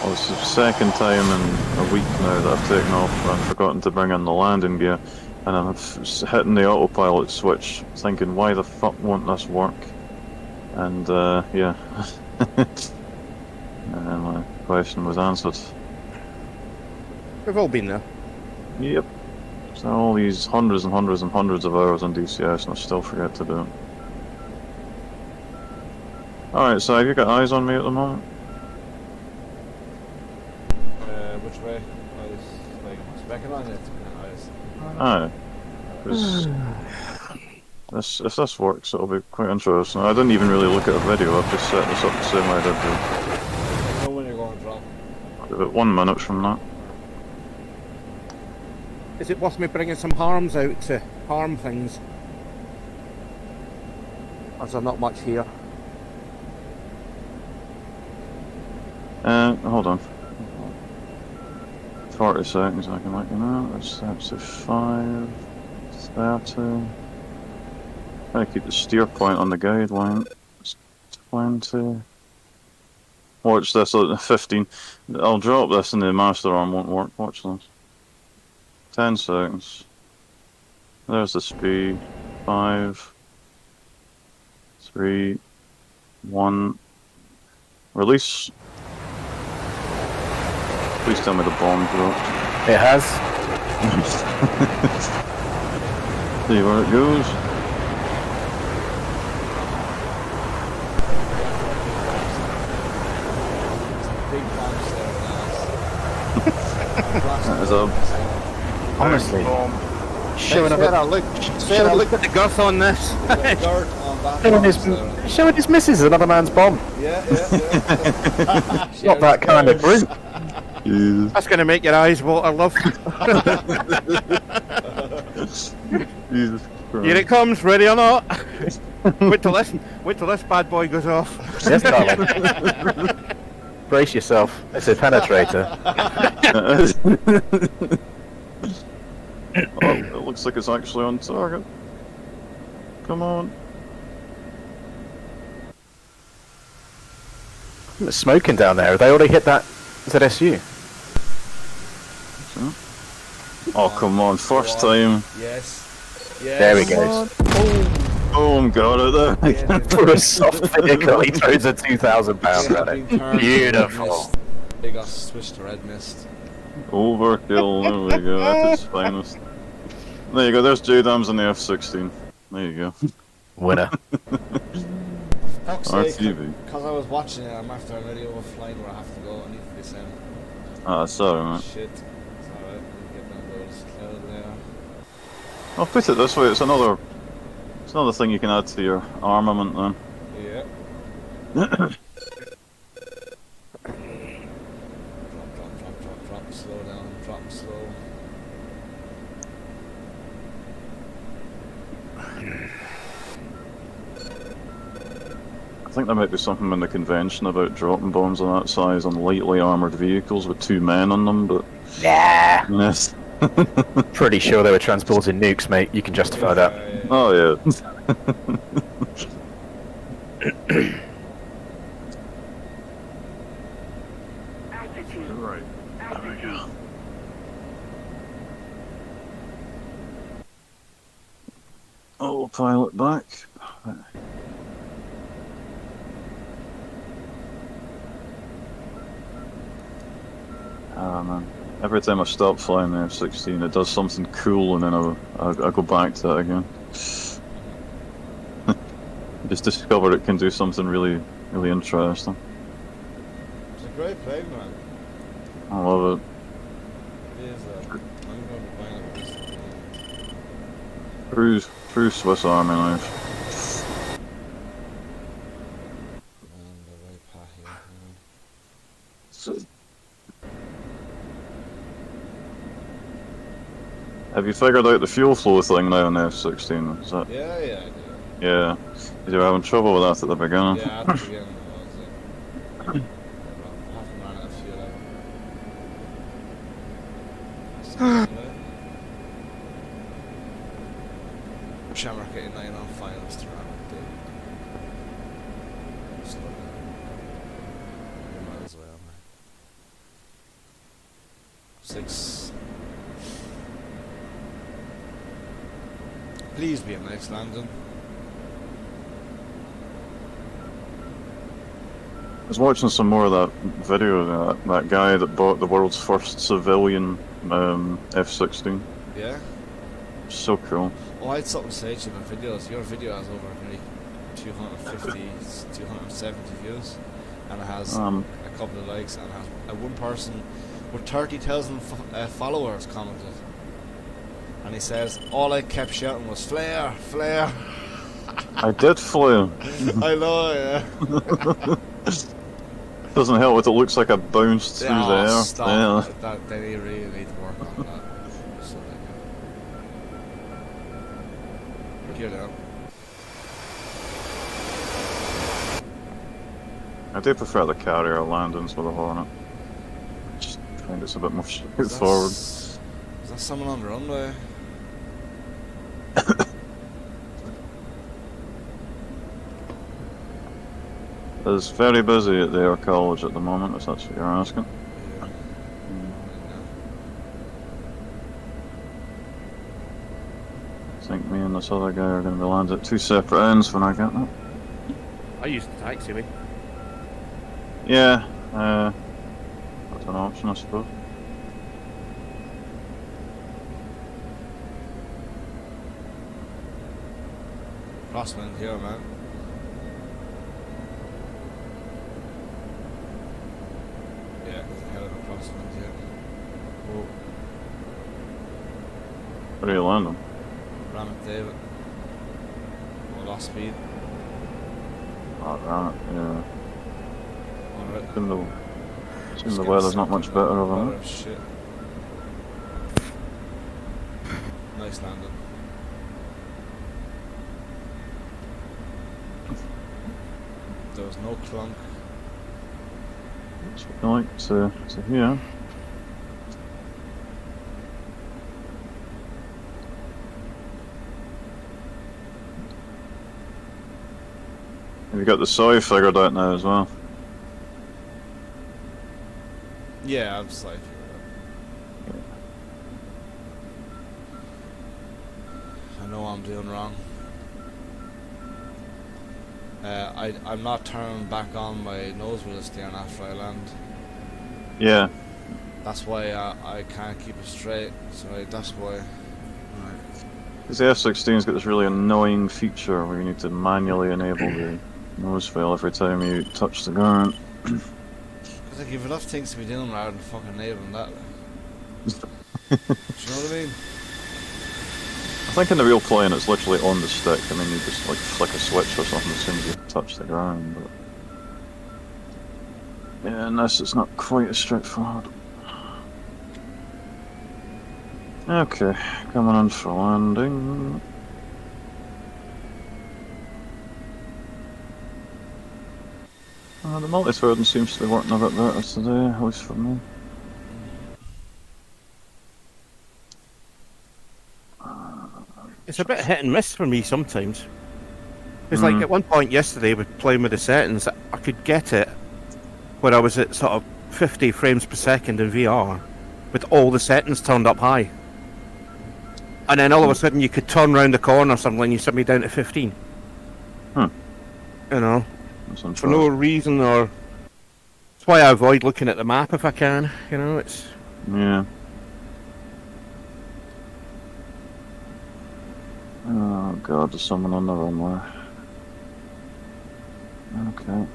Well, it's the second time in a week now that I've taken off and I've forgotten to bring in the landing gear, and I'm hitting the autopilot switch thinking, why the fuck won't this work? And yeah. And my question was answered. We've all been there. Yep. So all these hundreds and hundreds and hundreds of hours on DCS and I still forget to do it. Alright, so have you got eyes on me at the moment? Which way? Eyes, like, specking on it. Eyes. Aye. 'Cause if this works, it'll be quite interesting. I didn't even really look at a video, I've just set this up the same way I did I know when you're going to drop. about 1 minute from that. Is it worth me bringing some harms out to harm things? Or is there not much here? Hold on. 40 seconds I can let you know. That's to 5, 30. Try to keep the steer point on the guideline. It's 20. Watch this at 15. I'll drop this and the master arm won't work. Watch this. 10 seconds. There's the speed. 5, 3, 1. Release. Please tell me the bomb dropped. It has. See where it goes. Big bombs there, guys. That is a Honestly. Showing up Look at the girth on this. showing his missus another man's bomb. Yeah. Not that kind of brute. Jesus. That's going to make your eyes water, love. Jesus Christ. Here it comes, ready or not. Wait till this bad boy goes off. Yes, darling. Brace yourself. It's a penetrator. Oh, it looks like it's actually on target. Come on. It's smoking down there. Have they already hit that ZSU? Oh, come on. First time. Yes. There we go. Boom, got it there. For a soft vehicle, he throws a 2,000 pound at it. Beautiful. They got switched to red mist. Overkill, there we go, at its finest. There you go, there's JDAMs in the F16. There you go. Winner. Fuck's sake, RTV. because I was watching it, I'm after a video of a flight where I have to go. I need to be sent. Ah, sorry, man. Shit. It's alright, we'll get down those cloud later. I'll put it this way, it's another thing you can add to your armament then. Yeah. Drop, slow down, drop slow. I think there might be something in the convention about dropping bombs of that size on lightly armoured vehicles with 2 men on them, but... Nah. Yes. Pretty sure they were transporting nukes, mate. You can justify that. Oh, yeah. Right. There we go. Oh, pilot back. Ah, man. Every time I stop flying the F16, it does something cool, and then I go back to it again. Just discover it can do something really, really interesting. It's a great plane, man. I love it. It is, I'm going to be buying it. True Swiss Army knife. And the right path here. Have you figured out the fuel flow thing now in the F16? Is that? Yeah, I do. Yeah. You were having trouble with that at the beginning. Yeah, at the beginning it was I haven't ran out of fuel ever. Shamrock 89 on finals to run it. Slow down. You might as well, man. 6. Please be a nice landing. I was watching some more of that video, that guy that bought the world's first civilian F16. Yeah? So cool. Oh, I had something to say to you in my videos. Your video has over maybe 250, 270 views. And it has a couple of likes, and it has one person with 30,000 followers commented. And he says, all I kept shouting was, flare, flare. I did flare. I know, yeah. Doesn't help if it looks like I bounced through the air. Stop. Yeah. They really need to work on that. So gear down. I do prefer the carrier landings with a Hornet. I just find it's a bit more straightforward. Is that someone on the runway? It's very busy at the Air College at the moment, if that's what you're asking. Yeah. I think me and this other guy are going to be landed at 2 separate ends when I get that. I used the taxiway. Yeah, that's an option, I suppose. Crosswind here, man. Yeah, there's a hell of a crosswind here. Whoa, Where are you landing? ram it, David. Oh, lost speed. Oh, right, yeah. Alright. Seems the weather's not much better over Weather there. is shit. Nice landing. There was no clunk. That's what I like to hear. Have you got the soy figured out now as well? Yeah, I've just like I know what I'm doing wrong. I'm not turning back on my nose wheel steering after I land. Yeah. That's why I can't keep it straight. So that's why. Right. Because the F16's got this really annoying feature where you need to manually enable the nose fail every time you touch the ground. Cause like you've enough things to be doing rather than fucking enabling that. Do you know what I mean? I think in the real plane it's literally on the stick. I mean, you just like flick a switch or something as soon as you touch the ground. But yeah, in this it's not quite as straightforward. Okay, coming in for landing. The multi-threading seems to be working a bit better today, at least for me. It's a bit hit and miss for me sometimes. It's like at one point yesterday, with playing with the settings, I could get it where I was at sort of 50 frames per second in VR, with all the settings turned up high. And then all of a sudden you could turn round the corner or something and you set me down to 15. Hmm. You know, That's for interesting. no reason or... That's why I avoid looking at the map if I can, you know, it's... Yeah. Oh god, there's someone on the runway. Okay.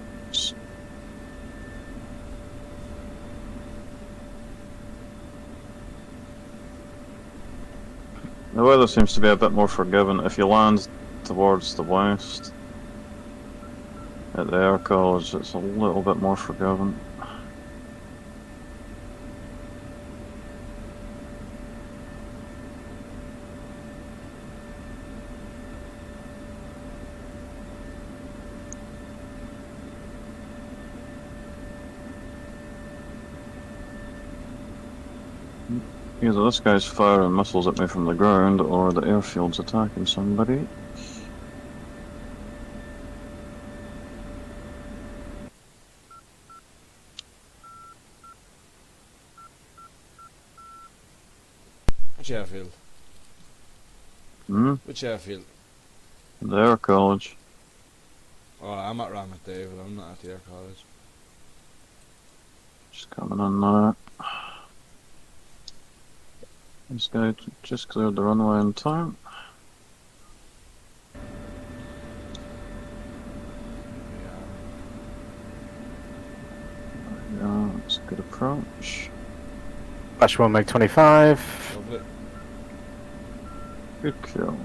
The weather seems to be a bit more forgiving if you land towards the west. At the air college, it's a little bit more forgiving. Either this guy's firing missiles at me from the ground, or the airfield's attacking somebody. Which airfield? Hmm? Which airfield? The air college. Oh, I'm at Ramat, David. I'm not at the air college. Just coming in now. This guy just cleared the runway in time. Yeah, that's a good approach. Flash 1 Meg 25. Lovely. Good kill.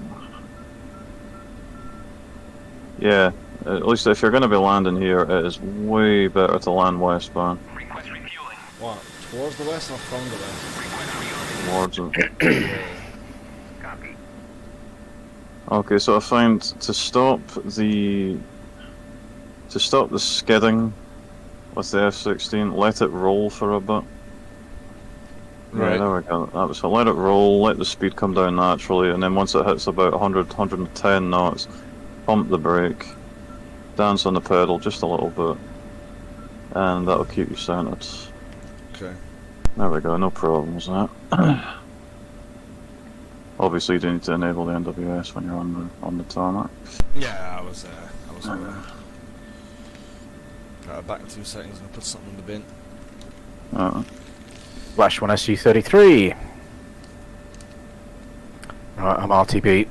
Yeah, at least if you're going to be landing here, it is way better to land westbound. Request refueling. What? Towards the west or from the west? Towards it. Yeah. Copy. Okay, so I find to stop the skidding with the F16, let it roll for a bit. Right. Yeah, there we go. That was so. Let it roll, let the speed come down naturally, and then once it hits about 100, 110 knots, pump the brake, dance on the pedal just a little bit, and that'll keep you centered. Okay. There we go, no problems with that. Obviously, you do need to enable the NWS when you're on the tarmac. Yeah, I was aware. Right, back in 2 seconds and I'll put something in the bin. Flash 1 SU-33. Right, I'm RTB.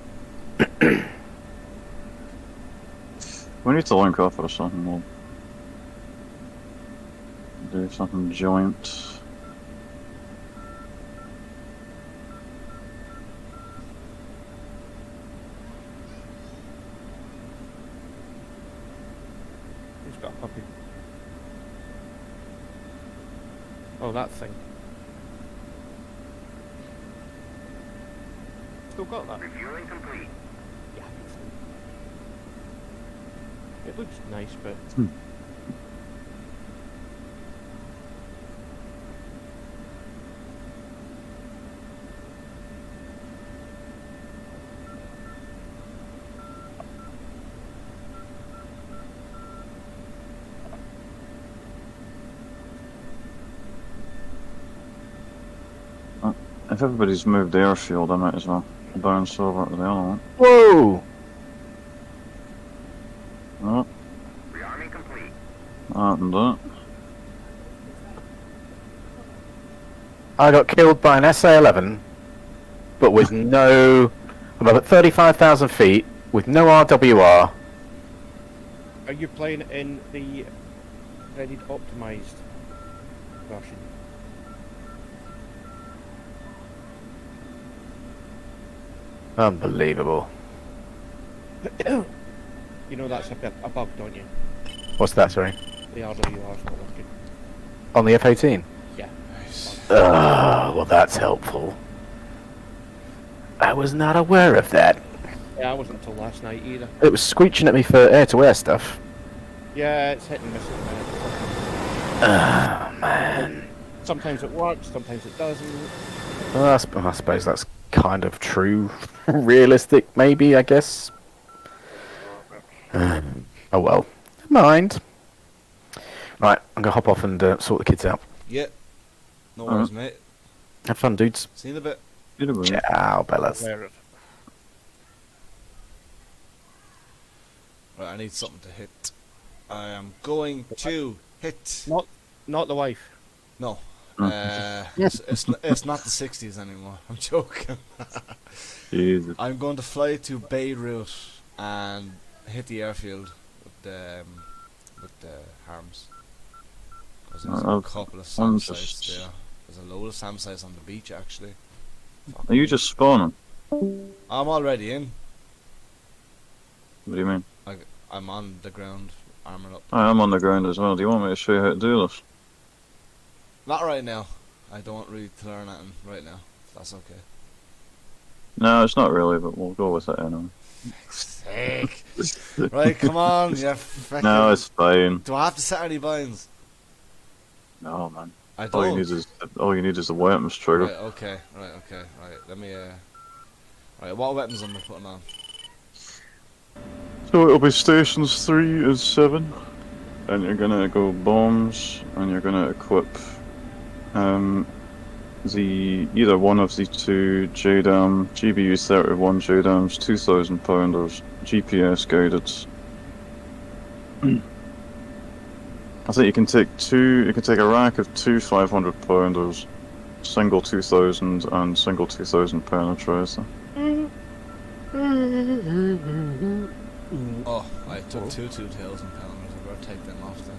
We need to link up or something. We'll do something joint. Who's got a puppy? Oh, that thing. Still got that? Refueling complete. Yeah. It looks nice, but If everybody's moved airfield, I might as well bounce over to the other one. Whoa! Oh, Rearming complete. that happened that. I got killed by an SA-11, but with no... I'm up at 35,000 feet, with no RWR. are you playing in the Reddit optimized version? Unbelievable. You know that's a bug, don't you? What's that, sorry? The RWR's not working. On the F-18? Yeah. Well that's helpful. I was not aware of that. Yeah, I wasn't until last night either. It was screeching at me for air-to-air stuff. Yeah, it's hit and miss at the minute. Oh, man. Sometimes it works, sometimes it doesn't. Well, I suppose that's kind of true. Realistic, maybe, I guess. Oh well. Never mind. Right, I'm gonna hop off and sort the kids out. Yeah. No worries, mate. Have fun, dudes. See you in a bit. Beautiful. Ciao, Bellas. Where Right, I need something to hit. I am going to hit. not the wife. No. It's not the 60s anymore. I'm joking. Jesus. I'm going to fly to Beirut and hit the airfield with the harms. Because there's a couple of SAM sites there. There's a load of SAM sites on the beach actually. Are you just spawning? I'm already in. What do you mean? I'm on the ground, armored up. I am on the ground as well. Do you want me to show you how to do this? Not right now. I don't really learn anything right now. That's okay. No, it's not really, but we'll go with it anyway. Sick. Right, come on, you fucking... No, it's fine. Do I have to set any binds? No, man. I All don't. you need is the weapons trigger. Right, okay. Let me, Right, what weapons am I putting on? So it'll be stations 3 and 7, and you're gonna go bombs, and you're gonna equip either one of the two JDAM, GBU-31 JDAMs, 2,000 pounders, GPS guided. I think you can take a rack of two 500 pounders, single 2,000 and single 2,000 pounder tracer. Oh, I took two 2,000 pounders. I better take them off then.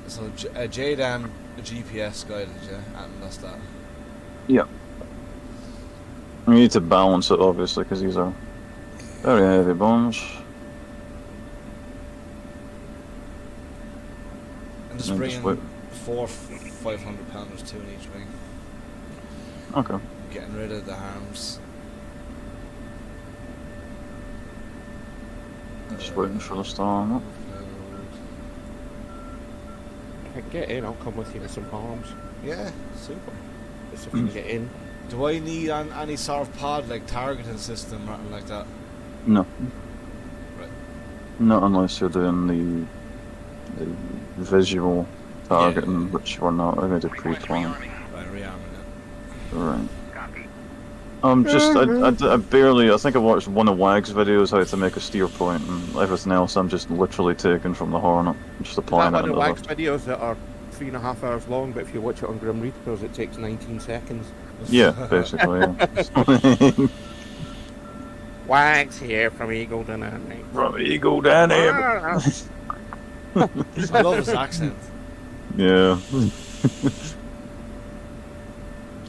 So a JDAM, a GPS guided, yeah, and that's that. Yeah. You need to balance it obviously because these are very heavy bombs. I'm just And bringing just 4 500 pounders, 2 in each wing. Okay. Getting rid of the harms. Just waiting for the storm. Get in, I'll come with you with some harms. Yeah, super. Just if you can get in. Do I need any sort of pod, like targeting system or anything like that? No. Right. Not unless you're doing the visual targeting, which we're not. I made a pre-plan. Right, rearming it. Right. Copy. I think I watched one of Wag's videos how to make a steer point, and everything else I'm just literally taking from the Hornet, just applying That it one of into Wax videos that are 3.5 hours long, but if you watch it on Grim Reapers, it takes 19 seconds. Yeah, basically, yeah. Wags here from Eagle to From Eagle down here. I love his accent. Yeah.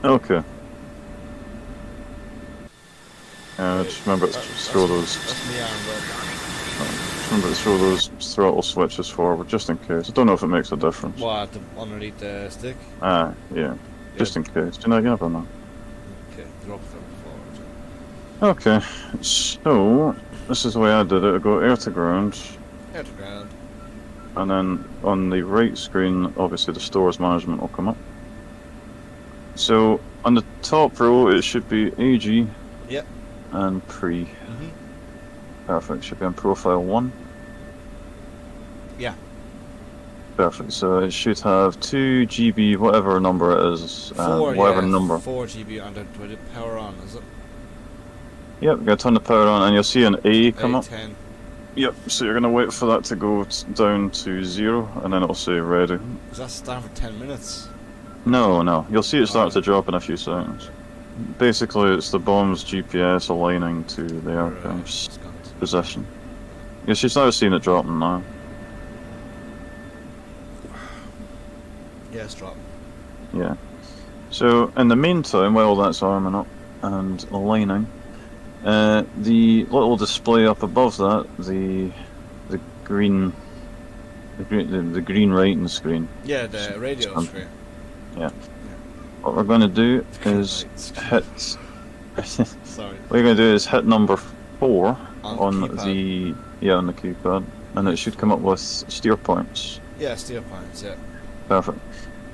Okay. Just remember to throw those. That's me, Aaron, bro. Remember to throw those throttle switches forward, just in case. I don't know if it makes a difference. What, underneath the stick? Yeah. Just in case. Do you never know? Okay, drop them forward. Okay. So this is the way I did it. I go air to ground, Air to ground. and then on the right screen, obviously the stores management will come up. So on the top row, it should be AG. Yep. And pre. Mhm. Perfect. Should be on profile 1. Yeah. Perfect. So it should have 2 GB, whatever number it is, whatever number. 4 GB under the power on, is it? Yep. Got to turn the power on, and you'll see an A come up. A10. Yep. So you're gonna wait for that to go down to 0, and then it'll say ready. Does that stand for 10 minutes? No. You'll see it start to Alright. drop in a few seconds. Basically, it's the bomb's GPS aligning to the aircraft's It's gone to- position. Yeah, she's now seen it dropping now. Yeah, it's dropping. Yeah. So in the meantime, while that's arming up and aligning, the little display up above that, the green, the green writing screen. Yeah, the radio Um, screen. What we're going to do is Right. hit. Sorry. What you're going to do is hit number 4 On on keypad. on the keypad, and it should come up with steer points. Yeah, steel points, yeah. Perfect.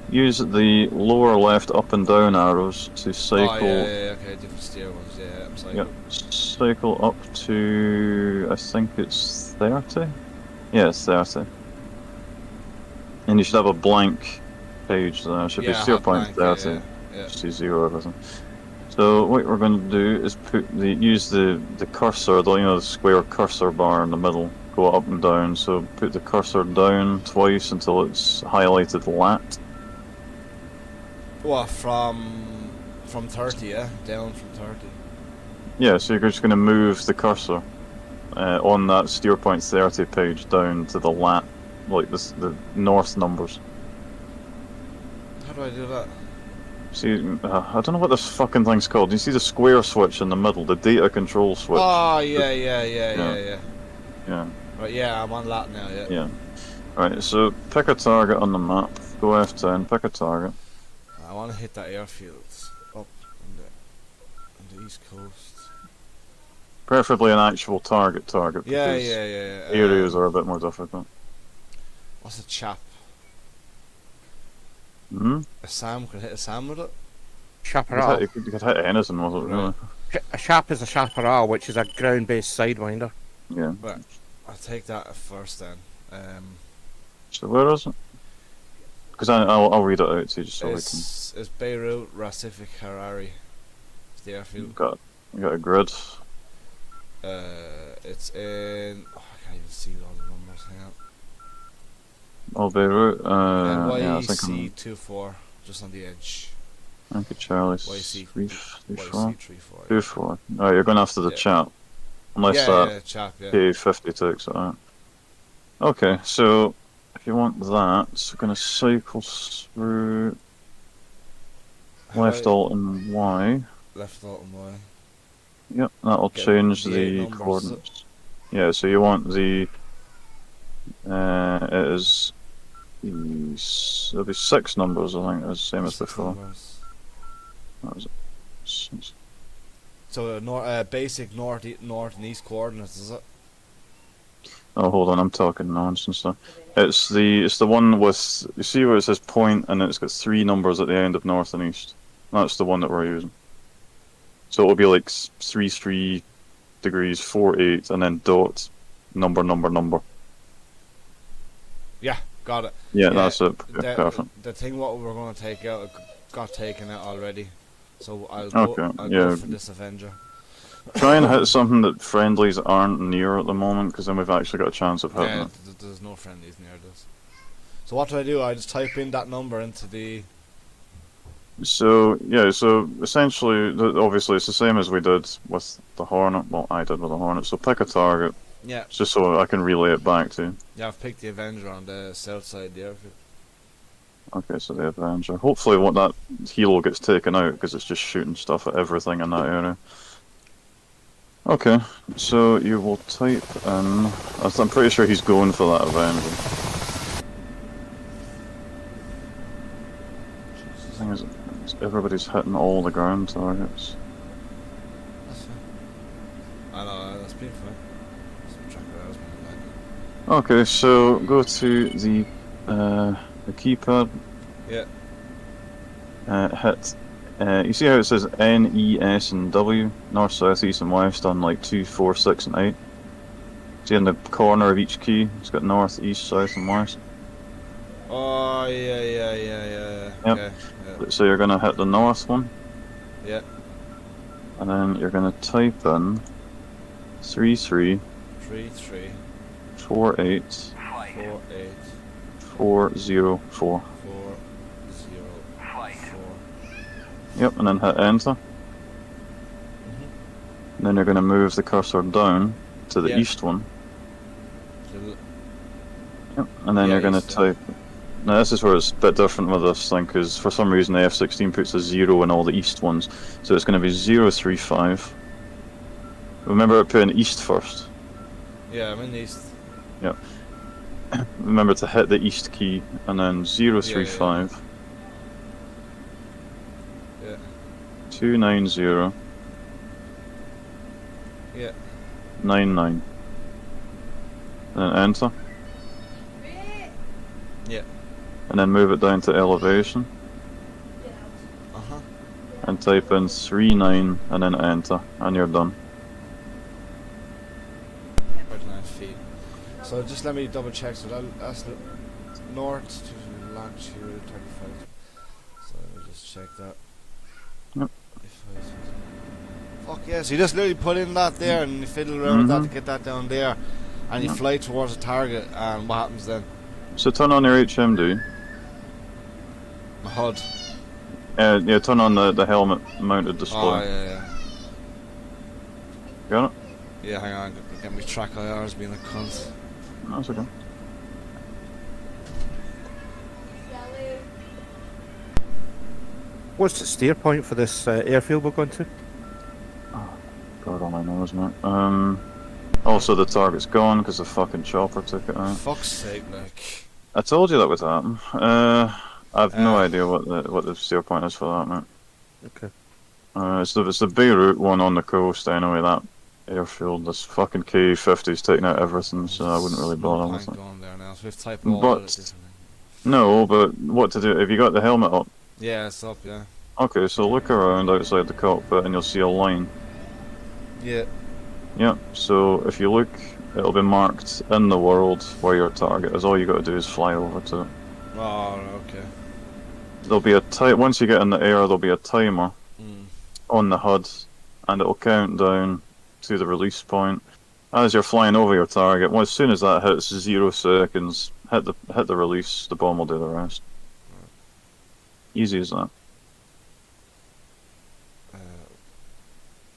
Use the lower left up and down arrows to cycle. Oh, yeah, okay, different steer ones, yeah, I'm sorry. Yep. Cycle up to, I think it's 30? Yeah, it's 30. And you should have a blank page there. It should be Yeah, steer hot point blank, 30. yeah. See 0 everything. So what we're going to do is use the cursor, the square cursor bar in the middle, go up and down. So put the cursor down twice until it's highlighted lat. What, from 30, yeah? Down from 30. Yeah, so you're just going to move the cursor on that steer point 30 page down to the lat, like this, the north numbers. How do I do that? See, I don't know what this fucking thing's called. You see the square switch in the middle, the data control switch? Oh, yeah. Yeah, Right, yeah, I'm on that now, yeah. yeah. Alright, so pick a target on the map, go F10, pick a target. I want to hit that airfield up on the east coast. Preferably an actual target, Yeah, because yeah. areas are a bit more difficult. What's a chap? Hmm? A Sam? Could I hit a Sam with it? Chaparral. You could hit anything with it, really. A chap is a chaparral, which is a ground-based sidewinder. Yeah. I'll take that at first then. So where is it? Because I'll read it out to you just so we can... It's Beirut, Rafik Harari. It's the airfield. You got a grid. It's in... Oh, I can't even see all the numbers. Hang on. Oh, Beirut. Yeah, I think YC24, just on the edge. Thank you, Charlie. YC 3-4. YC34. 2-4. Alright, you're going after the Yeah. chat. Unless Yeah, chap, yeah. K50 takes it out. Okay, so if you want that, we're going to cycle through left alt and Y. Left alt and Y. Yep, that'll Get change the the eight numbers, coordinates. Yeah, so you want the... it is... There'll be 6 numbers, I think, it's the same as Six before. numbers. That was it. 6. So basic north and east coordinates, is it? Oh, hold on, I'm talking nonsense now. It's the one with, you see where it says point and it's got 3 numbers at the end of north and east. That's the one that we're using. So it'll be like 3 degrees, 4 8, and then dot, number. Yeah, got it. Yeah, that's it. Yeah, The, perfect. the thing what we're going to take out got taken out already. So I'll go yeah. for this Avenger. Try and hit something that friendlies aren't near at the moment, because then we've actually got a chance of hitting Yeah, it. there's no friendlies near this. So what do? I just type in that number into the So yeah, so essentially, obviously, it's the same as we did with the Hornet. Well, I did with the Hornet. So pick a target, Yeah. just so I can relay it back to you. Yeah, I've picked the Avenger on the south side of the airfield. Okay, so the Avenger. Hopefully, what that helo gets taken out because it's just shooting stuff at everything in that area. Okay, so you will type in. I'm pretty sure he's going for that Avenger. The thing is, everybody's hitting all the ground targets. That's fine. I know, that's been fine. Some track of ours been like. Okay, so go to the keypad. Yeah. Hit. You see how it says N, E, S, and W? North, south, east, and west on like 2, 4, 6, and 8. See in the corner of each key, it's got north, east, south, and west. Oh, yeah. Yep. Okay. Yeah. So you're gonna hit the north one. Yeah. And then you're gonna type in 33 3, 3, 48 4, 8, 404. 4, 0, 4. Yep, and then hit enter. And then you're gonna move the cursor down to the Yeah. east one. So, Yep, and then Yeah, you're gonna east, yeah. type. Now this is where it's a bit different with this thing, because for some reason the F16 puts a 0 in all the east ones, so it's gonna be 035. Remember putting east first. yeah, I'm in the east. Remember to hit the east key, and then 035 Yeah. 290 Yeah. 99. And then enter. Yeah. And then move it down to elevation, Uh-huh. and type in 39, and then enter, and you're done. 39 feet. So just let me double check. So that's the north to longitude 35. So let me just check that. Yep. Fuck yeah, so you just literally put in that there and you fiddle around with that to Mhm. get that down there. And you Yep. fly towards the target, and what happens then? So turn on your HMD. The HUD. Yeah, turn on the helmet mounted display. Oh, yeah. Got it? Yeah, hang on. Get me track IRs being a cunt. That's okay. What's the steer point for this airfield we're going to? God only knows, mate. Also the target's gone because the fucking chopper took it out. Fuck's sake, like. I told you that would happen. I've no Uh. idea what the steer point is for that, mate. Okay. It's the Beirut one on the coast anyway. That airfield, this fucking K-50's taking out everything, so I wouldn't really bother No with point it. going there now. So we've typed all But- of it differently. No, but what to do? Have you got the helmet up? Yeah, it's up, yeah. Okay, so look around outside the cockpit and you'll see a line. Yeah. Yep, so if you look, it'll be marked in the world where your target is. All you gotta do is fly over to it. Oh, okay. There'll be a once you get in the air, there'll be a timer Mm. on the HUD, and it'll count down to the release point. As you're flying over your target, well, as soon as that hits 0 seconds, hit the release, the bomb will do the rest. Easy as that.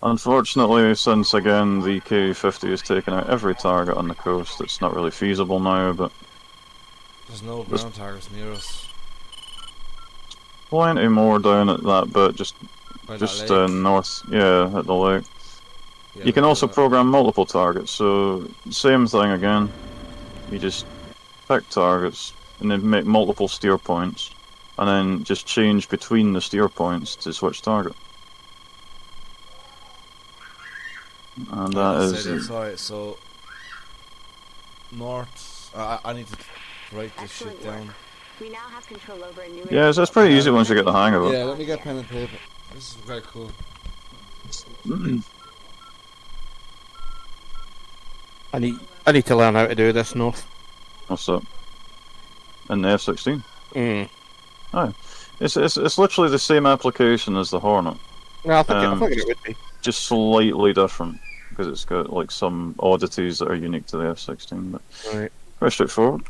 Unfortunately, since again the K-50 has taken out every target on the coast, it's not really feasible now, but There's no ground targets near us. plenty more down at that bit, just By that lake. north, yeah, at the lake. Yeah, You can we'll also do that. program multiple targets, so same thing again. You just pick targets, and then make multiple steer points, and then just change between the steer points to switch target. And that Let's is say this, alright, so north. I need to write this shit Excellent down. work. We now have control over a new yeah, so it's pretty easy once you get the hang of it. Yeah, let me get pen and paper. This is very cool. I need to learn how to do this, North. What's up? In the F16? Mm. It's literally the same application as the Hornet, No, I think it would be. just slightly different because it's got like some oddities that are unique to the F16. But Right. very straightforward.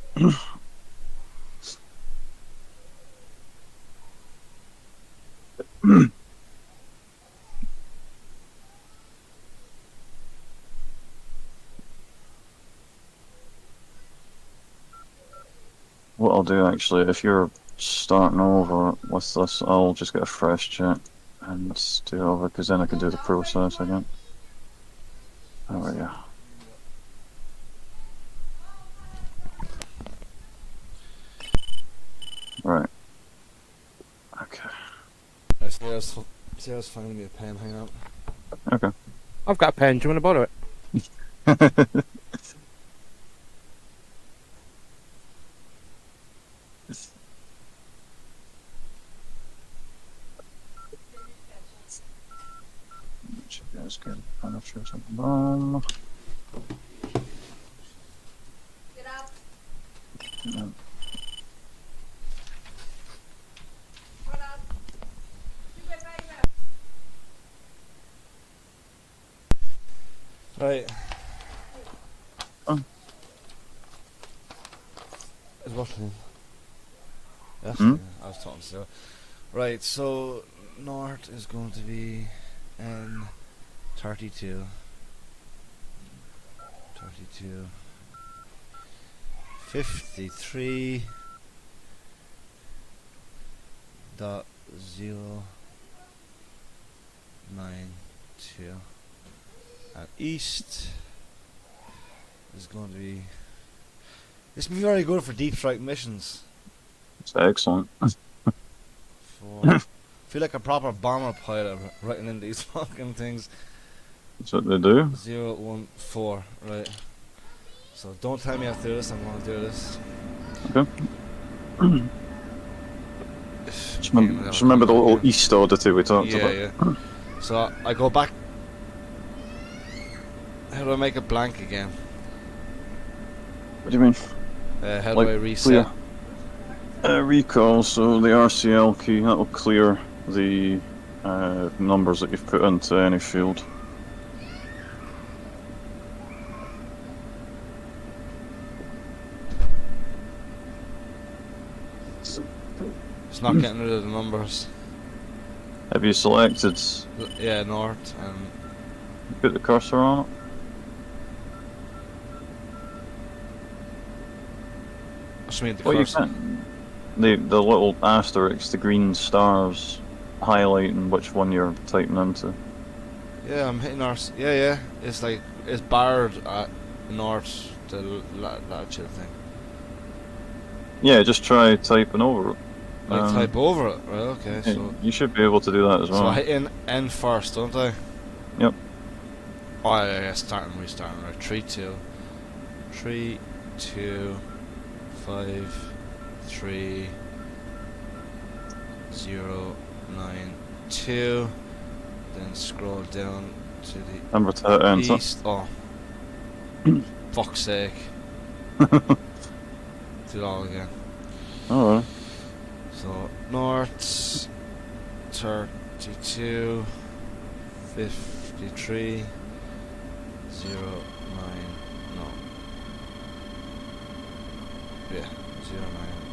What I'll do actually, if you're starting over with this, I'll just get a fresh check and do it over, because then I can do the process again. There we go. Right. Okay. Sarah's finding me a pen, hang on. Okay. I've got a pen. Do you want to borrow it? Let's get furniture to the bottom. Get up. Yeah. Shut up. Do it, baby. Right. Oh. Is what name? Yes, Hmm? yeah, I was talking to Sarah. Right, so north is going to be N32. 53 dot 092, and east is going to be. This will be very good for deep strike missions. It's excellent. Feel like a proper bomber pilot writing in these fucking things. That's what they do. 014, right. So don't tell me I have to do this, I'm going to do this. Okay. Just remember the little east oddity we talked about. Yeah. So I go back. How do I make it blank again? What do you mean? How Like, do I reset? Recall, so the RCL key, that'll clear the numbers that you've put into any field. It's not getting rid of the numbers. Have you selected, Yeah, north and put the cursor on it? what do you mean the Well, you cursor? can. The little asterisks, the green stars, highlighting which one you're typing into. Yeah, I'm hitting north. Yeah. It's like it's barred at north, the latitude thing. Yeah, just try typing over it. I type over it, right? Okay, Yeah, so you should be able to do that as so well. I hit N first, don't I? Yep. Oh yeah, starting, restarting, right? 3, 2, 5, 3, 0, 9, 2. Then scroll down to the Remember to hit enter. east. Oh, fuck's sake! Do it all again. Alright. So north 32 53 0 9 no yeah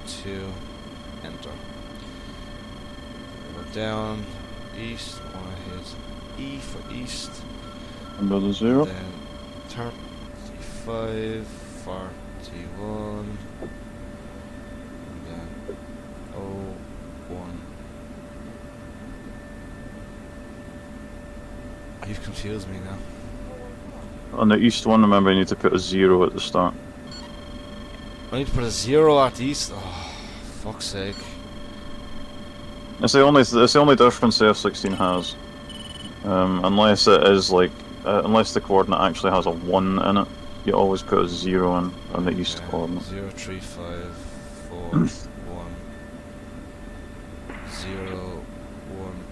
092 enter. Go down east. I want to hit E for east. Remember the 0. Then 35 41 and then 01. You've confused me now. On the east one, remember you need to put a 0 at the start. I need to put a 0 at the east. Oh, fuck's sake. It's the only difference the F16 has. Unless it is like, unless the coordinate actually has a 1 in it, you always put a 0 in on the east coordinate. 0 3 5 4 1 0 1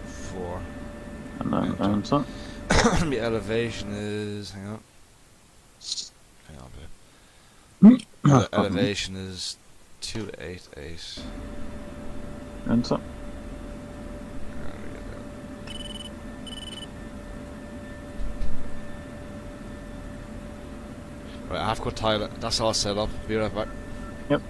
4. And then Enter. enter. The elevation is hang on, babe. The elevation is 288. Enter. There we go. Right, I have to go toilet. That's all set up. Be right back. Yep.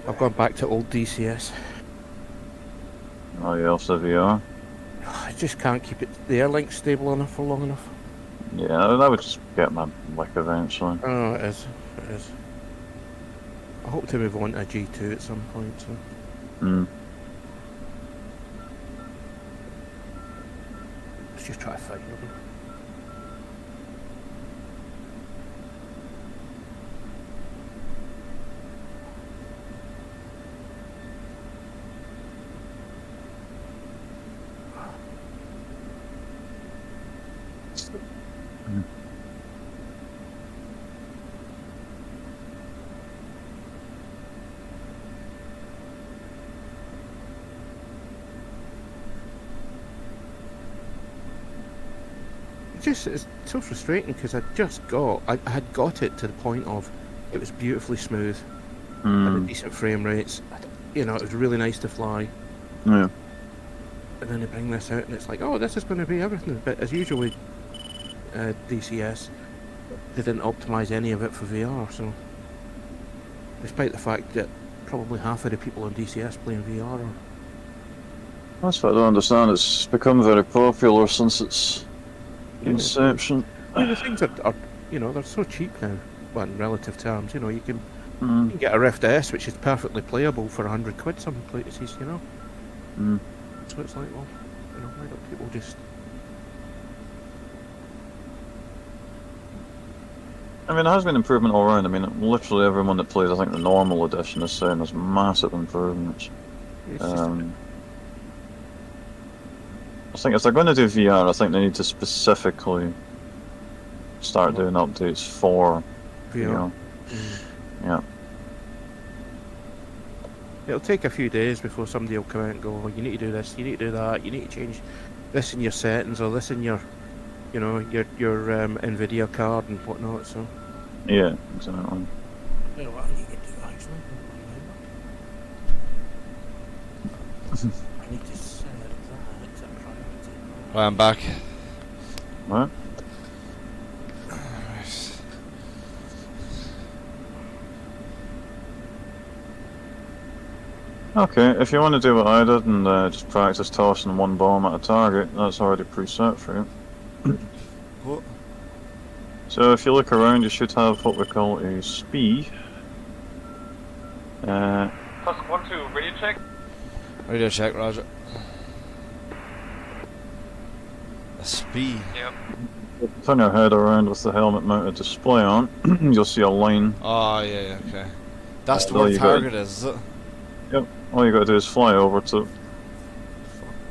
I've gone back to old DCS. Oh, you off the VR? I just can't keep the air link stable enough for long enough. Yeah, that would just get my wick eventually. Oh, it is. It is. I hope to move on to a G2 at some point. So. Mm. Let's just try to find them. It's so frustrating because I had got it to the point of it was beautifully smooth, had decent frame rates. You know, it was really nice to fly. Yeah. And then they bring this out and it's like, oh, this is going to be everything. But as usual with DCS, they didn't optimize any of it for VR. So, despite the fact that probably half of the people on DCS playing VR are. That's what I don't understand. It's become very popular since its inception. I mean, the things are, you know, they're so cheap now. Well, in relative terms, you know, you can Mm. get a Rift S, which is perfectly playable for £100 some places, you know. Mm. So it's like, well, you know, why don't people just... I mean, there has been improvement all around. I mean, literally everyone that plays, I think, the normal edition is saying there's massive improvements. It's just I think if they're going to do VR, I think they need to specifically start doing updates for VR. Yeah. It'll take a few days before somebody will come out and go, well, you need to do this, you need to do that, you need to change this in your settings or this in your, you know, your NVIDIA card and whatnot. So. Yeah, exactly. You know what I need to do actually? I need to set that to priority. Right, I'm back. Right. Okay, if you want to do what I did and just practice tossing one bomb at a target, that's already preset for you. What? So if you look around, you should have what we call a SPI. Plus 1-2, radio check. Radio check, Roger. A speed. Yep. Turn your head around with the helmet mounted display on, you'll see a line. Oh, yeah, okay. That's the There where you the go. target is it? Yep, all you gotta do is fly over to it.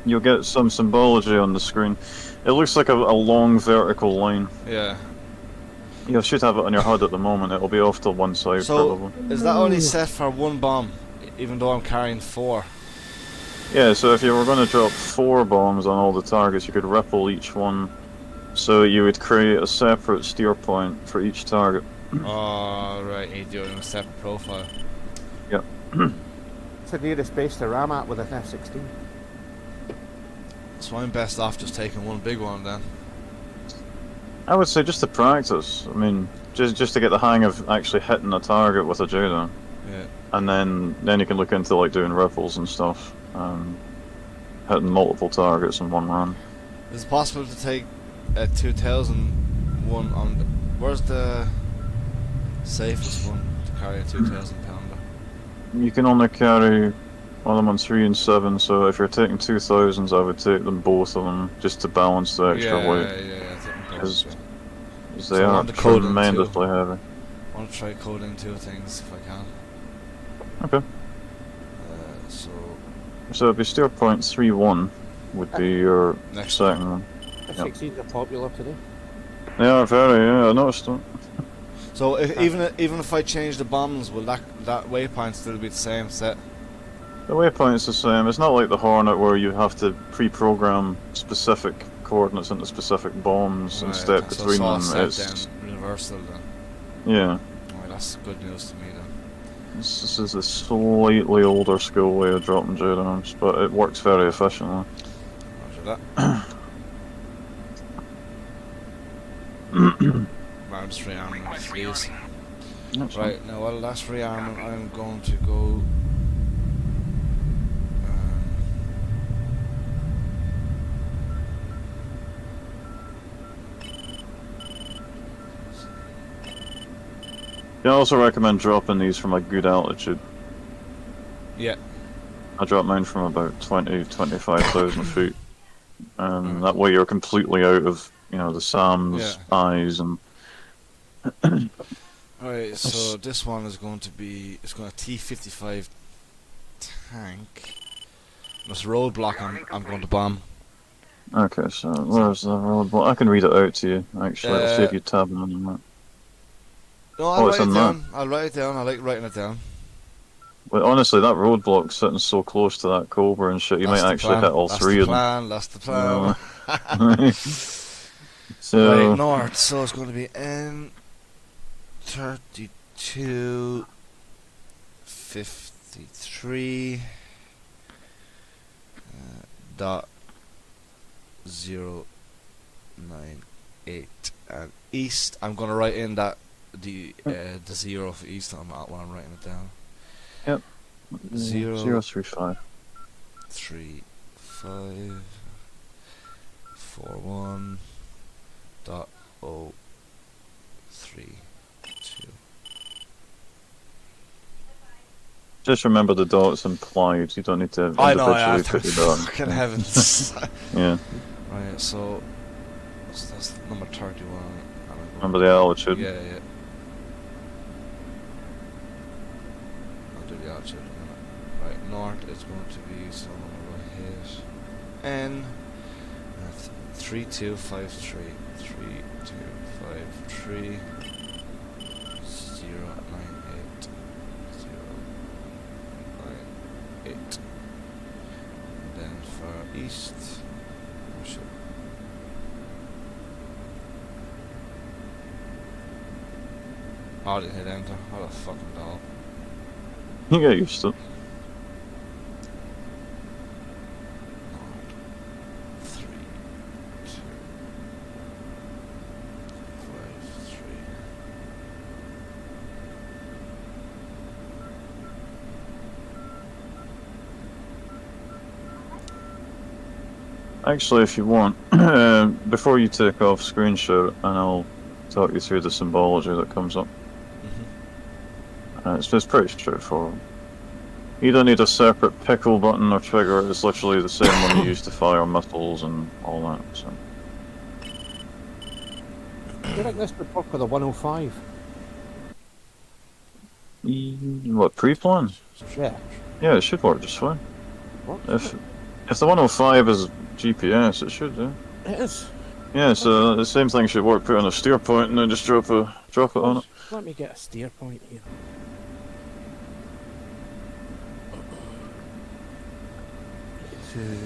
You'll get some symbology on the screen. It looks like a long vertical line. Yeah. You should have it on your HUD at the moment, it'll be off to one side So, probably. is that only set for one bomb, even though I'm carrying 4? Yeah, so if you were going to drop 4 bombs on all the targets, you could ripple each one. So you would create a separate steer point for each target. Oh, right, you do it in a separate profile. Yep. It's the nearest base to ram at with an F16. So I'm best off just taking one big one then. I would say just to practice. I mean, just to get the hang of actually hitting a target with a Judo. Yeah. And then you can look into like doing ripples and stuff. Hitting multiple targets in one run. Is it possible to take a 2001 on the... Where's the safest one to carry a 2,000 pounder? You can only carry one of them on 3 and 7, so if you're taking 2000s, I would take them both of them just to balance the extra weight. Yeah, Because they So I are want the code in tremendously heavy. I want to try coding 2 things if I can. Okay. So So it'd be steer point 3-1 would be your next second one. F16s are popular today. They are very, yeah, I noticed it. So even if I change the bombs, will that waypoint still be the same set? The waypoint's the same. It's not like the Hornet where you have to pre-program specific coordinates into specific bombs and step okay, between so them. it's all It's set then, universal then. yeah. Alright, that's good news to me then. This is a slightly older school way of dropping Jade arms, but it works very efficiently. Roger that. Arms free armor, please. That's fine. Right, now while that's rearming, I'm going to go... I also recommend dropping these from a good altitude. yeah. I dropped mine from about 25,000 feet. And Right. that way you're completely out of, you know, the SAM's eyes and... Alright, so this one is going to be... It's going to T-55 tank. This roadblock I'm going to bomb. Okay, so where's the roadblock? I can read it out to you, actually. I'll see if you tab on the map. No, I'll Oh, it's write it on down. I'll write it down. I like writing it down. But honestly, that roadblock's sitting so close to that Cobra and shit, you That's might the actually plan. hit all That's three the of them. plan. That's the plan. So, Right, north. So it's going to be N32 53 dot 098 and east. I'm going to write in that the zero for east on that one. I'm writing it down. Yep. 035 035. 41 dot 032. Just remember the dots implied. You don't need to I know, I individually have put the dot. fucking heavens. Yeah. Right, so that's number 31. Remember the altitude. Yeah, yeah. I'll do the altitude in a minute. Right, north is going to be, so I'm going to hit N 3253 3253 098 098. And then for east, oh shit. Oh, I didn't hit enter. What a fucking dog. You get used to it. 3 2 5 3. Actually, if you want, before you take off, screenshot, and I'll talk you through the symbology that comes up. It's pretty straightforward. You don't need a separate pickle button or trigger, it's literally the same one you use to fire missiles and all that, so... Do you think this would work with a 105? What, pre-plan? Yeah. Yeah, it should work just fine. Works. If the 105 is GPS, it should, yeah. It is. Yeah, so the same thing should work. Put on a steer point and then just drop it on it. Let me get a steer point here. Two.